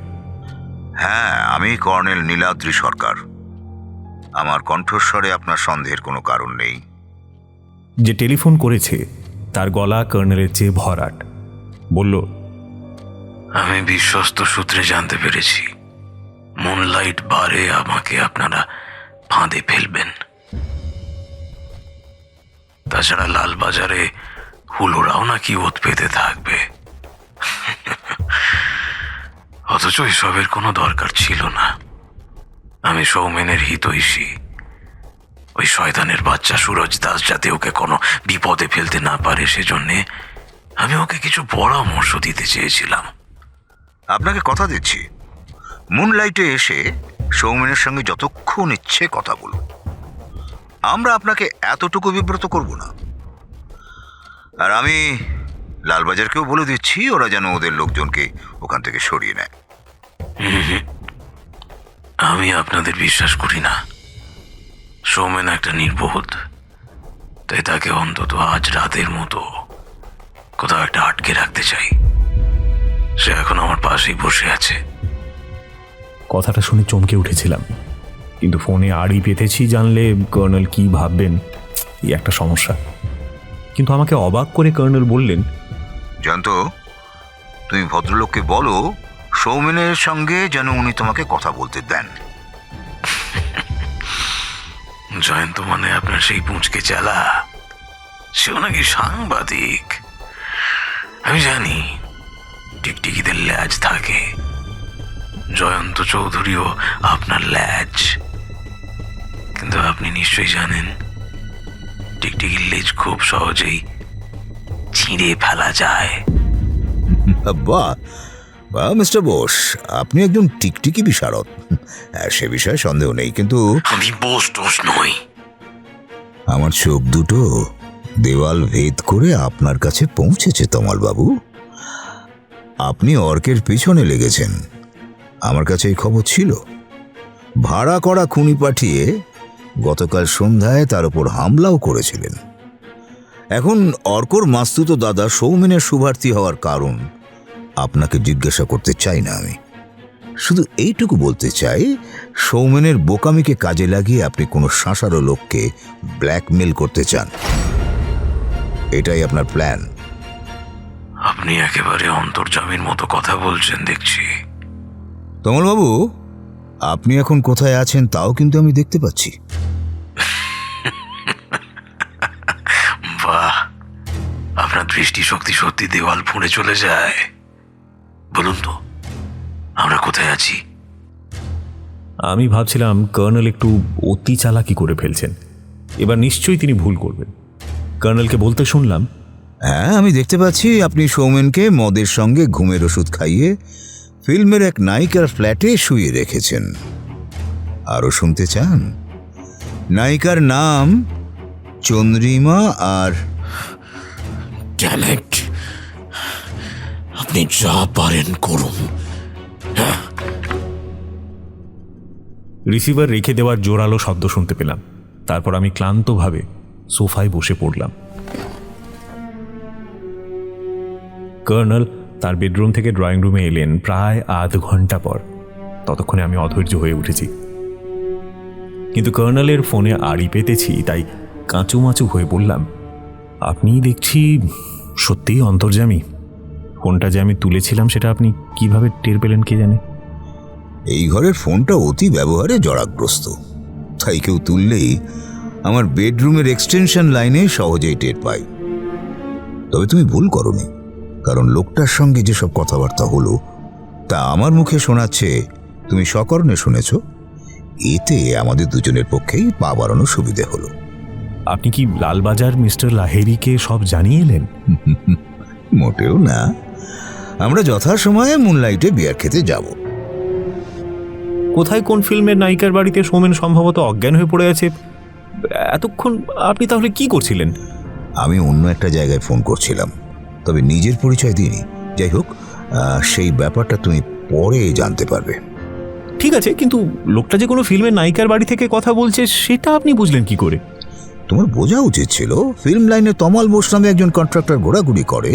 হ্যাঁ, আমি কর্নেল নীলাদ্রি সরকার। আমার কণ্ঠস্বরে আপনার সন্দেহের কোনো কারণ নেই। যে টেলিফোন করেছে তার গলা কর্নেলের চেয়ে ভরাট। বলল, আমি বিশ্বস্ত সূত্রে জানতে পেরেছি মুনলাইট বারে আমাকে আপনারা ফাঁদে ফেলবেন। তাছাড়া লালবাজারে হুলোরাও নাকি ওত পেতে থাকবে। অথচ এসবের কোনো দরকার ছিল না। আমি সৌমেনের হিতৈষী। ওই শয়তানের বাচ্চা সুরজ দাস যাতে ওকে কোনো বিপদে ফেলতে না পারে, সেজন্যে আমি ওকে কিছু পরামর্শ দিতে চেয়েছিলাম। আপনাকে কথা দিচ্ছি, মুনলাইটে এসে সৌমেনের সঙ্গে যতক্ষণ ইচ্ছে কথা বলুন। আমরা আপনাকে এতটুকু বিব্রত করব না। আর আমি লালবাজারকেও বলে দিচ্ছি, ওরা যেন ওদের লোকজনকে ওখান থেকে সরিয়ে নেয়। আমি আপনাদের বিশ্বাস করি না। সৌমেন একটা নির্বোধ, তাই তাকে অন্তত আজ রাতের মতো কোথাও একটা আটকে রাখতে চাই। সে এখন আমার পাশেই বসে আছে। কথাটা শুনে চমকে উঠেছিলাম, কিন্তু ফোনে আড়ি পেতেছি জানলে কর্নেল কি ভাববেন, এই একটা সমস্যা। কিন্তু আমাকে অবাক করে কর্নেল বললেন, জয়ন্ত, তুমি ভদ্রলোককে বলো সৌমেনের সঙ্গে যেন উনি তোমাকে কথা বলতে দেন। জয়ন্ত মানে আপনার সেই পুঁচকে চালা, সেও নাকি সাংবাদিক। আমি জানি টিকটিকিদের ল্যাজ থাকে, জয়ন্ত চৌধুরীও আপনার ল্যাজ। কিন্তু আপনি নিশ্চয়ই জানেন টিকটিকির লেজ খুব সহজেই ছিঁড়ে ফেলা যায়। বাহ বাহ, মিস্টার বোস, আপনি একজন টিকটিকি বিশারদ, সে বিষয়ে সন্দেহ নেই। কিন্তু আমি বোস টোস নই। আমার চোখ দুটো দেওয়াল ভেদ করে আপনার কাছে পৌঁছেছে তমাল বাবু। আপনি অর্কের পিছনে লেগেছেন, আমার কাছে এই খবর ছিল। ভাড়া করা খুনি পাঠিয়ে গতকাল সন্ধ্যায় তার উপর হামলাও করেছিলেন। এখন অর্কর মাস্তুতো দাদা সৌমেনের শুভার্থী হওয়ার কারণ আপনাকে জিজ্ঞাসা করতে চাই না। আমি শুধু এইটুকু বলতে চাই, সৌমেনের বোকামিকে কাজে লাগিয়ে আপনি কোনো শাঁসারো লোককে ব্ল্যাকমেল করতে চান। এটাই আপনার প্ল্যান। আপনি একেবারে অন্তর্যামীর মতো কথা বলছেন দেখছি। তমলবাবু, আপনি এখন কোথায় আছেন তাও কিন্তু আমি দেখতে পাচ্ছি। বাহ, আপনার দৃষ্টিশক্তি সত্যি দেওয়াল ফুঁড়ে চলে যায়। বলুন তো, আমরা কোথায় আছি? আমি ভাবছিলাম কর্নেল একটু অতি চালাকি করে ফেলছেন। এবার নিশ্চয়ই তিনি ভুল করবেন। কর্নেলকে বলতে শুনলাম, হ্যাঁ, আমি দেখতে পাচ্ছি আপনি সৌমেনকে মদের সঙ্গে ঘুমের ওষুধ খাইয়ে ফিল্মের এক নায়িকার ফ্ল্যাটে শুয়ে রেখেছেন। আরও শুনতে চান? নায়িকার নাম চন্দ্রিমা। আর ড্যামেট, আপনি যা পারেন করুন। রিসিভার রেখে দেওয়ার জোরালো শব্দ শুনতে পেলাম। তারপর আমি ক্লান্তভাবে সোফায় বসে পড়লাম। কর্নেল তার বেডরুম থেকে ড্রয়িং রুমে এলেন প্রায় আধ ঘন্টা পর। ততক্ষণে আমি অধৈর্য হয়ে উঠেছি, কিন্তু কর্নেলের ফোনে আড়ি পেতেছি, তাই কাঁচুমাচু হয়ে বললাম, আপনি দেখছি সত্যিই অন্তর্যামী। ফোনটা যে আমি তুলেছিলাম সেটা আপনি কিভাবে টের পেলেন কে জানে? এই ঘরের ফোনটা অতি ব্যবহারে জরাগ্রস্ত, তাই কেউ তুললেই আমার বেডরুমের এক্সটেনশন লাইনে সহজেই টের পাই। তবে তুমি ভুল করোনি, কারণ লোকটার সঙ্গে যেসব কথাবার্তা হলো তা আমার মুখে শোনাচ্ছে তুমি সকর্ণে শুনেছ। এতে আমাদের দুজনের পক্ষেই পা বাড়ানো সুবিধে হলো। আপনি কি লালবাজার মিস্টার লাহেরিকে সব জানিয়ে এলেন? মোটেও না, আমরা যথাসময়ে মুনলাইটে বিয়ার খেতে যাব। কোথায় কোন ফিল্মের নায়িকার বাড়িতে সৌমেন সম্ভবত অজ্ঞান হয়ে পড়ে আছে। এতক্ষণ আপনি তাহলে কি করছিলেন? আমি অন্য একটা জায়গায় ফোন করছিলাম, তবে নিজের পরিচয় দিইনি। যাই হোক, সেই ব্যাপারটা তুমি পরে জানতে পারবে। ঠিক আছে, কিন্তু লোকটা যে কোনো ফিল্মের নায়িকার বাড়ি থেকে কথা বলছে সেটা আপনি বুঝলেন কি করে? তোমার বোঝা উচিত ছিল ফিল্ম লাইনে তমাল বোস নামে একজন কন্ট্রাক্টর ঘোরাঘুরি করে।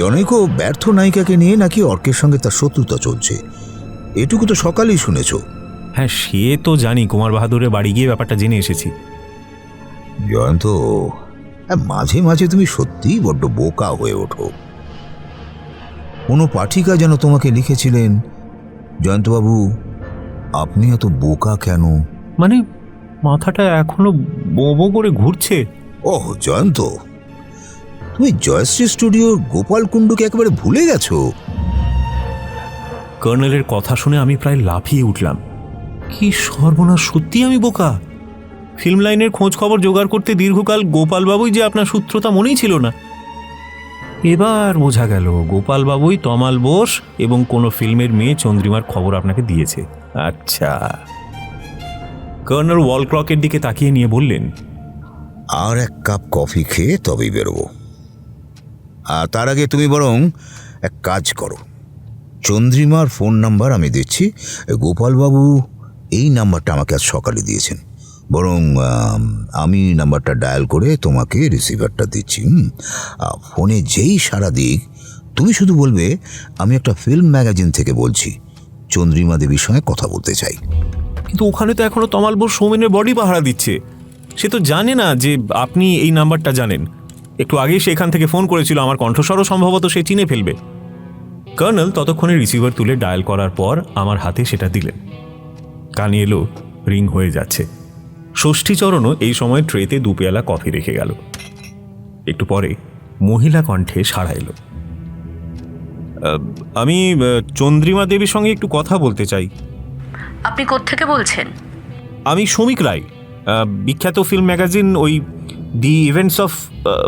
জনৈক ব্যর্থ নায়িকাকে নিয়ে নাকি অর্কের সঙ্গে তার শত্রুতা চলছে, এটুকু তো সকালেই শুনেছ। হ্যাঁ, সে তো জানি। কুমার বাহাদুরের বাড়ি গিয়ে ব্যাপারটা জেনে এসেছি। জয়ন্ত, মাঝে মাঝে তুমি সত্যিই বড্ড বোকা হয়ে ওঠো। কোনো পাঠিকা যেন তোমাকে লিখেছিলেন, জয়ন্তবাবু আপনি এত বোকা কেন? মানে মাথাটা এখনো বোবো করে ঘুরছে। ওহ জয়ন্ত, তুমি জয়শ্রী স্টুডিওর গোপাল কুণ্ডুকে একেবারে ভুলে গেছো। কর্নেলের কথা শুনে আমি প্রায় লাফিয়ে উঠলাম। কি সর্বনাশ, সত্যি আমি বোকা? ফিল্ম লাইনের খোঁজ খবর জোগাড় করতে দীর্ঘকাল গোপালবাবুই যে আপনার সূত্রতা মনেই ছিল না। এবার বোঝা গেল গোপালবাবুই তমাল বোস এবং কোনো ফিল্মের মেয়ে চন্দ্রিমার খবর আপনাকে দিয়েছে। আচ্ছা। কর্নেল ওয়াল ক্লকের দিকে তাকিয়ে নিয়ে বললেন, আর এক কাপ কফি খেয়ে তবেই বেরোবো। আর তার আগে তুমি বরং এক কাজ করো, চন্দ্রিমার ফোন নাম্বার আমি দিচ্ছি। গোপালবাবু এই নাম্বারটা আমাকে আজ সকালে দিয়েছেন, বরং আমি নাম্বারটা ডায়াল করে তোমাকে রিসিভারটা দিচ্ছি। ফোনে যেই সাড়া দিক তুমি শুধু বলবে আমি একটা ফিল্ম ম্যাগাজিন থেকে বলছি, চন্দ্রিমা দেবীর সঙ্গে কথা বলতে চাই। কিন্তু ওখানে তো এখনো তমাল বোস সৌমেনের বডি পাহারা দিচ্ছে। সে তো জানে না যে আপনি এই নাম্বারটা জানেন। একটু আগেই সে এখান থেকে ফোন করেছিল, আমার কণ্ঠস্বরও সম্ভবত সে চিনে ফেলবে। কর্নেল ততক্ষণে রিসিভার তুলে ডায়াল করার পর আমার হাতে সেটা দিলেন। কানে এলো রিং হয়ে যাচ্ছে। ষষ্ঠীচরণও এই সময় ট্রেতে দুপেয়ালা কফি রেখে গেল। একটু পরে মহিলা কণ্ঠে সাড়া এলো, আমি চন্দ্রিমা দেবীর সঙ্গে একটু কথা বলতে চাই। আপনি কোত্থেকে বলছেন? আমি শ্রমিক রায়, বিখ্যাত ফিল্ম ম্যাগাজিন ওই দি ইভেন্টস অফ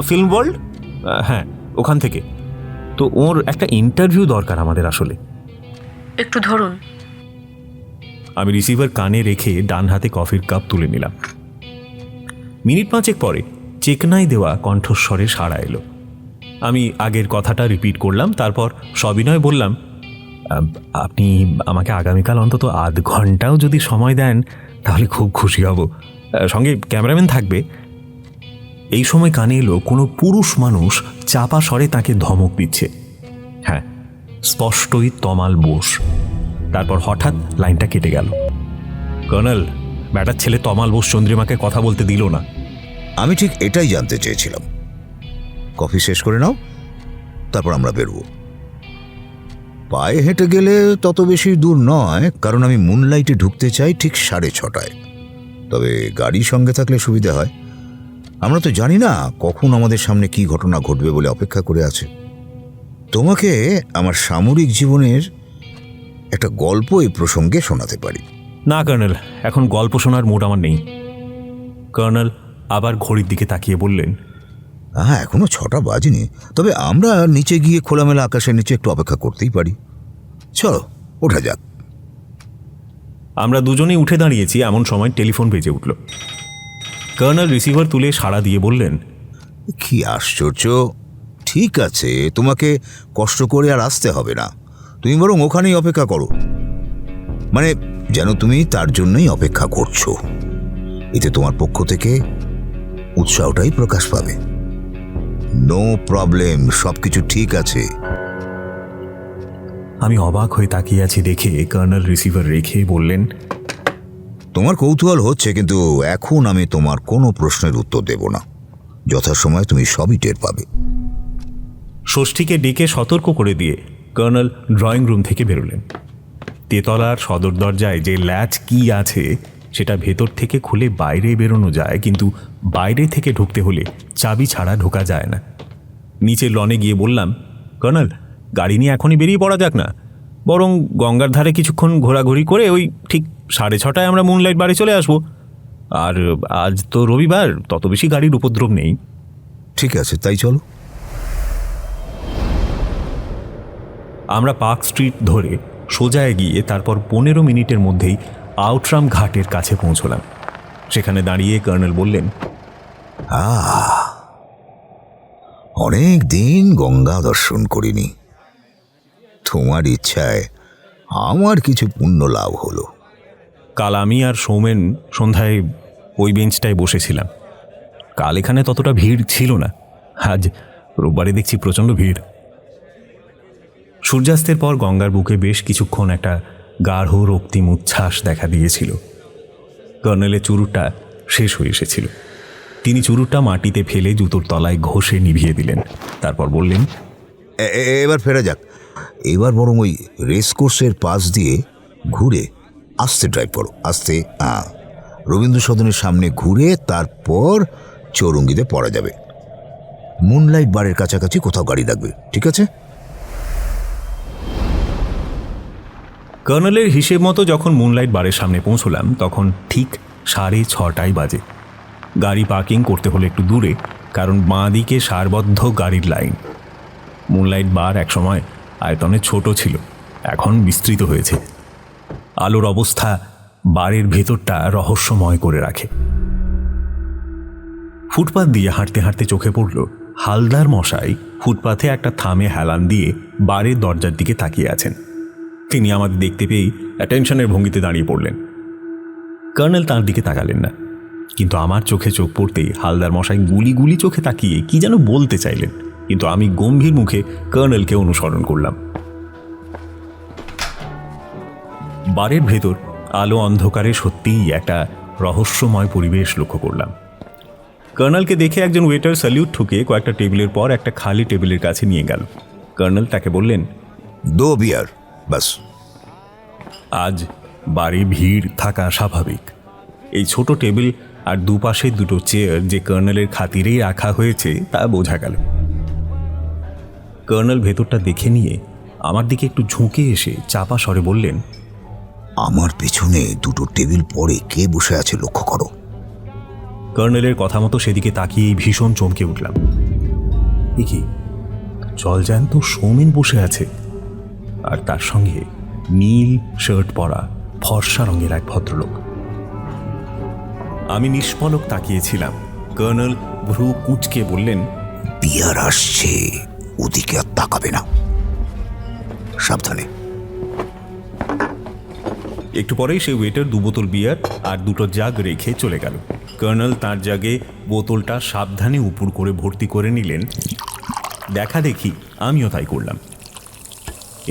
ফিল্ম ওয়ার্ল্ড, হ্যাঁ ওখান থেকে। তো ওর একটা ইন্টারভিউ দরকার আমাদের আসলে। একটু ধরুন। আমি রিসিভার কানে রেখে ডান হাতে কফির কাপ তুলে নিলাম। মিনিট পাঁচেক পরে চেকনাই দেওয়া কণ্ঠস্বরে সাড়া এলো। আমি আগের কথাটা রিপিট করলাম, তারপর সবিনয় বললাম, আপনি আমাকে আগামীকাল অন্তত আধ ঘন্টাও যদি সময় দেন তাহলে খুব খুশি হব, সঙ্গে ক্যামেরাম্যান থাকবে। এই সময় কানে এলো কোনো পুরুষ মানুষ চাপা স্বরে তাকে ধমক দিচ্ছে। হ্যাঁ, স্পষ্টই তমাল বোস। তারপর হঠাৎ লাইনটা কেটে গেল। কর্নেল, ব্যাটার ছেলে তমাল বোস চন্দ্রিমাকে কথা বলতে দিল না। আমি ঠিক এটাই জানতে চেয়েছিলাম। কফি শেষ করে নাও, তারপর আমরা বেরোবো। পায়ে হেঁটে গেলে তত বেশি দূর নয়, কারণ আমি মুনলাইটে ঢুকতে চাই ঠিক 6:30। তবে গাড়ি সঙ্গে থাকলে সুবিধা হয়। আমরা তো জানি না কখন আমাদের সামনে কি ঘটনা ঘটবে বলে অপেক্ষা করে আছে। তোমাকে আমার সামরিক জীবনের একটা গল্প এই প্রসঙ্গে শোনাতে পারি। না কর্নেল, এখন গল্প শোনার মুড আমার নেই। কর্নেল আবার ঘড়ির দিকে তাকিয়ে বললেন, হ্যাঁ, এখনো 6টা বাজেনি, তবে আমরা নিচে গিয়ে খোলামেলা আকাশের নিচে একটু অপেক্ষা করতেই পারি। চলো ওঠা যাক। আমরা দুজনেই উঠে দাঁড়িয়েছি, এমন সময় টেলিফোন বেজে উঠল। কর্নেল রিসিভার তুলে সাড়া দিয়ে বললেন, কি আশ্চর্য! ঠিক আছে, তোমাকে কষ্ট করে আর আসতে হবে না, তুমি বরং ওখানেই অপেক্ষা করো। মানে যেন তুমি তার জন্যই অপেক্ষা করছো, এতে তোমার পক্ষ থেকে উৎসাহটাই প্রকাশ পাবে। নো প্রবলেম, সবকিছু ঠিক আছে। আমি অবাক হয়ে তাকিয়ে আছি দেখে কর্নেল রিসিভার রেখে বললেন, তোমার কৌতূহল হচ্ছে, কিন্তু এখন আমি তোমার কোনো প্রশ্নের উত্তর দেব না। যথাসময়ে তুমি সবই টের পাবে। ষষ্ঠীকে ডেকে সতর্ক করে দিয়ে কর্নেল ড্রয়িং রুম থেকে বেরোলেন। তেতলার সদর দরজায় যে ল্যাচ কি আছে সেটা ভেতর থেকে খুলে বাইরে বেরোনো যায়, কিন্তু বাইরে থেকে ঢুকতে হলে চাবি ছাড়া ঢোকা যায় না। নিচে লনে গিয়ে বললাম, কর্নেল, গাড়ি নিয়ে এখনই বেরিয়ে পড়া যাক না, বরং গঙ্গার ধারে কিছুক্ষণ ঘোরাঘুরি করে ওই ঠিক 6:30টায় আমরা মুনলাইট বাড়ি চলে আসবো। আর আজ তো রবিবার, তত বেশি গাড়ির উপদ্রব নেই। ঠিক আছে, তাই চলো। আমরা পার্ক স্ট্রিট ধরে সোজা এগিয়ে তারপর 15 মিনিটের মধ্যেই আউটরাম ঘাটের কাছে পৌঁছলাম। সেখানে দাঁড়িয়ে কর্নেল বললেন, অনেক দিন গঙ্গা দর্শন করিনি। তোমার ইচ্ছায় আমার কিছু পুণ্য লাভ হলো। কাল আমি আর সৌমেন সন্ধ্যায় ওই বেঞ্চটায় বসেছিলাম। কাল এখানে ততটা ভিড় ছিল না, আজ রোববারে দেখছি প্রচণ্ড ভিড়। সূর্যাস্তের পর গঙ্গার বুকে বেশ কিছুক্ষণ একটা গাঢ় রক্তিম উচ্ছ্বাস দেখা দিয়েছিল। কর্নেলের চুরুটটা শেষ হয়ে এসেছিল। তিনি চুরুটটা মাটিতে ফেলে জুতোর তলায় ঘষে নিভিয়ে দিলেন। তারপর বললেন, এবার ফেরা যাক। এবার বরং ওই রেস কোর্সের পাশ দিয়ে ঘুরে আস্তে ড্রাইভ করো, আস্তে। রবীন্দ্র সদনের সামনে ঘুরে তারপর চৌরঙ্গিতে পড়া যাবে। মুনলাইট বারের কাছাকাছি কোথাও গাড়ি রাখবে, ঠিক আছে? কর্নেলের হিসেব মতো যখন মুনলাইট বারের সামনে পৌঁছলাম তখন ঠিক 6:30 বাজে। গাড়ি পার্কিং করতে হলো একটু দূরে, কারণ বাঁ দিকে সারবদ্ধ গাড়ির লাইন। মুনলাইট বার একসময় আয়তনে ছোট ছিল, এখন বিস্তৃত হয়েছে। আলোর অবস্থা বারের ভেতরটা রহস্যময় করে রাখে। ফুটপাথ দিয়ে হাঁটতে হাঁটতে চোখে পড়ল হালদার মশাই ফুটপাথে একটা থামে হেলান দিয়ে বারের দরজার দিকে তাকিয়ে আছেন। তিনি আমাদের দেখতে পেয়েই অ্যাটেনশনের ভঙ্গিতে দাঁড়িয়ে পড়লেন। কর্নেল তাঁর দিকে তাকালেন না, কিন্তু আমার চোখে চোখ পড়তেই হালদার মশাই গুলি গুলি চোখে তাকিয়ে কি যেন বলতে চাইলেন, কিন্তু আমি গম্ভীর মুখে কর্নেলকে অনুসরণ করলাম। বারের ভেতর আলো অন্ধকারে সত্যিই একটা রহস্যময় পরিবেশ লক্ষ্য করলাম। কর্নেলকে দেখে একজন ওয়েটার স্যালিউট ঠুকে কয়েকটা টেবিলের পর একটা খালি টেবিলের কাছে নিয়ে গেল। কর্নেল তাকে বললেন, 2 বিয়ার বাস। আজ বারে ভিড় থাকা স্বাভাবিক। এই ছোট টেবিল আর দুপাশে দুটো চেয়ার যে কর্নেলের খাতিরেই রাখা হয়েছে তা বোঝা গেল। কর্নেল ভেতরটা দেখে নিয়ে আমার দিকে একটু ঝুঁকে এসে চাপা স্বরে বললেন, আমার পেছনে 2টো টেবিল পরে কে বসে আছে লক্ষ্য করো। কর্নেলের কথা মতো সেদিকে তাকিয়ে ভীষণ চমকে উঠলাম। এ কি, জলজ্যান্ত সৌমেন বসে আছে, আর তার সঙ্গে নীল শার্ট পরা ফর্সা রঙের এক ভদ্রলোক। আমি নিষ্পলক তাকিয়েছিলাম। কর্নেল ভ্রু কুঁচকে বললেন, বিয়ার আসছে, ওদিকে আর তাকাবে না, সাবধানে। একটু পরেই সে ওয়েটার 2 বোতল বিয়ার আর 2টো জাগ রেখে চলে গেল। কর্নেল তার জাগে বোতলটা সাবধানে উপুর করে ভর্তি করে নিলেন। দেখা দেখি আমিও তাই করলাম।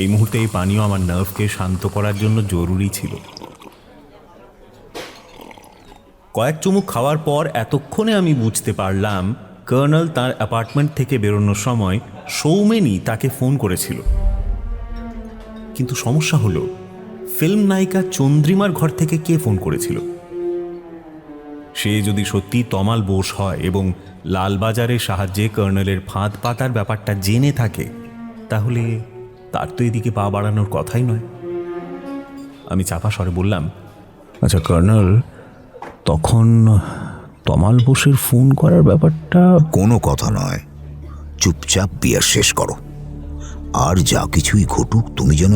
এই মুহূর্তে এই পানীয় আমার নার্ভকে শান্ত করার জন্য জরুরি ছিল। কয়েক চুমুক খাওয়ার পর এতক্ষণে আমি বুঝতে পারলাম কর্নেল তার অ্যাপার্টমেন্ট থেকে বেরোনোর সময় সৌমেনই তাকে ফোন করেছিল। কিন্তু সমস্যা হলো, ফিল্ম নায়িকা চন্দ্রিমার ঘর থেকে কে ফোন করেছিল? সে যদি সত্যি তমাল বোস হয় এবং লালবাজারের সাহায্যে কর্নেলের ফাঁদ পাতার ব্যাপারটা জেনে থাকে, তাহলে তার তো এদিকে পা বাড়ানোর কথাই নয়। আমি চাপা স্বরে বললাম, আচ্ছা কর্নেল, তখন তমাল বোসের ফোন করার ব্যাপারটা কোনো কথা নয়, চুপচাপ বিয়ার শেষ করো। আর যা কিছুই ঘটুক তুমি যেন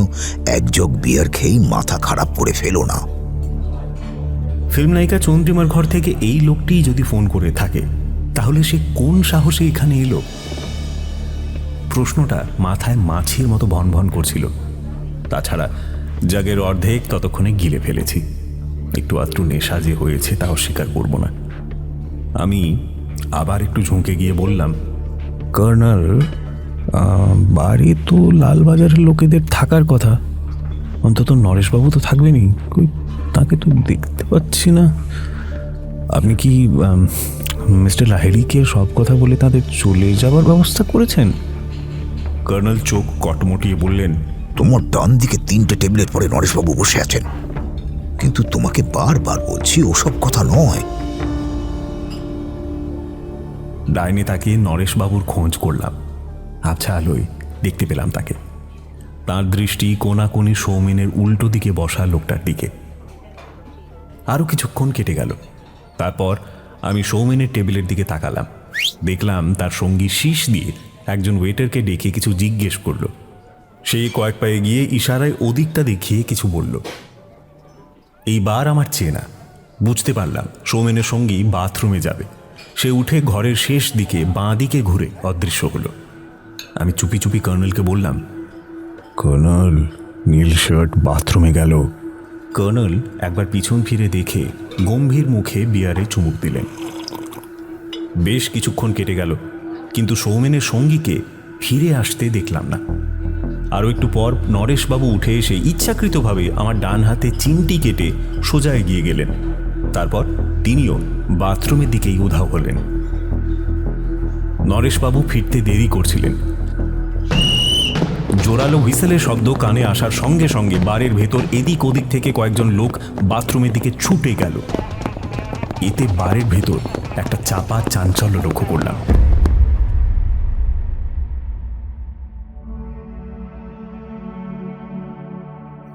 এক জগ বিয়ার খেয়েই মাথা খারাপ করে ফেলো না। ফিল্ম নায়িকা চন্দ্রিমার ঘর থেকে এই লোকটি যদি ফোন করে থাকে, তাহলে সে কোন সাহসে এখানে এলো? প্রশ্নটা মাথায় মাছির মতো ভন ভন করছিল। তাছাড়া জাগের অর্ধেক ততক্ষণে গিলে ফেলেছি। একটু আধটু নেশা যে হয়েছে তাও স্বীকার করব না। আমি আবার একটু ঝুঁকে গিয়ে বললাম, কর্নাল, বাড়ি তো লালবাজারের লোকেদের থাকার কথা, অন্তত নরেশবাবু তো থাকবেনি, তাকে তো দেখতে পাচ্ছি না। আপনি কি মিস্টার লাহিড়িকে সব কথা বলে তাদের চলে যাবার ব্যবস্থা করেছেন? কর্নাল চোখ কটমটিয়ে বললেন, তোমার ডান দিকে 3টে টেবিলের পরে নরেশবাবু বসে আছেন, কিন্তু তোমাকে বারবার বলছি ওসব কথা নয়। ডাইনে তাকিয়ে নরেশবাবুর খোঁজ করলাম। আচ্ছা আলোয় দেখতে পেলাম তাকে। তার দৃষ্টি কোনাকুনি সৌমেনের উল্টো দিকে বসা লোকটার দিকে। আরও কিছুক্ষণ কেটে গেল। তারপর আমি সৌমেনের টেবিলের দিকে তাকালাম। দেখলাম তার সঙ্গী শীষ দিয়ে একজন ওয়েটারকে ডেকে কিছু জিজ্ঞেস করলো। সেই কয়েক পায়ে গিয়ে ইশারায় ওদিকটা দেখিয়ে কিছু বলল। এইবার আমার চেনা, বুঝতে পারলাম সৌমেনের সঙ্গী বাথরুমে যাবে। সে উঠে ঘরের শেষ দিকে বাঁ দিকে ঘুরে অদৃশ্য হলো। আমি চুপি চুপি কর্নেলকে বললাম, কর্নেল, নীল শার্ট বাথরুমে গেল। কর্নেল একবার পিছন ফিরে দেখে গম্ভীর মুখে বিয়ারে চুমুক দিলেন। বেশ কিছুক্ষণ কেটে গেল, কিন্তু সৌমেনের সঙ্গীকে ফিরে আসতে দেখলাম না। আরও একটু পর নরেশবাবু উঠে এসে ইচ্ছাকৃতভাবে আমার ডান হাতে চিমটি কেটে সোজা এগিয়ে গেলেন। তারপর তিনিও বাথরুমের দিকেই উধাও হলেন। নরেশবাবু ফিরতে দেরি করছিলেন। জোরালো হুইসেলের শব্দ কানে আসার সঙ্গে সঙ্গে বারের ভেতর এদিক ওদিক থেকে কয়েকজন লোক বাথরুমের দিকে ছুটে গেল। এতে বারের ভেতর একটা চাপা চাঞ্চল্য লক্ষ্য করলাম।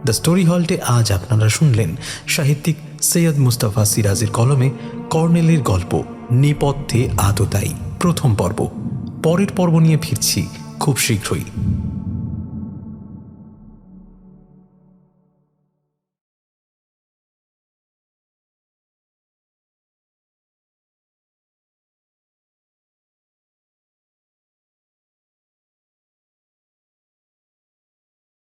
দ্য স্টোরি হল্টে আজ আপনারা শুনলেন সাহিত্যিক সৈয়দ মুস্তাফা সিরাজের কলমে কর্নেলের গল্প নেপথ্যে আততায়ী প্রথম পর্ব। পরের পর্ব নিয়ে ফিরছি খুব শীঘ্রই।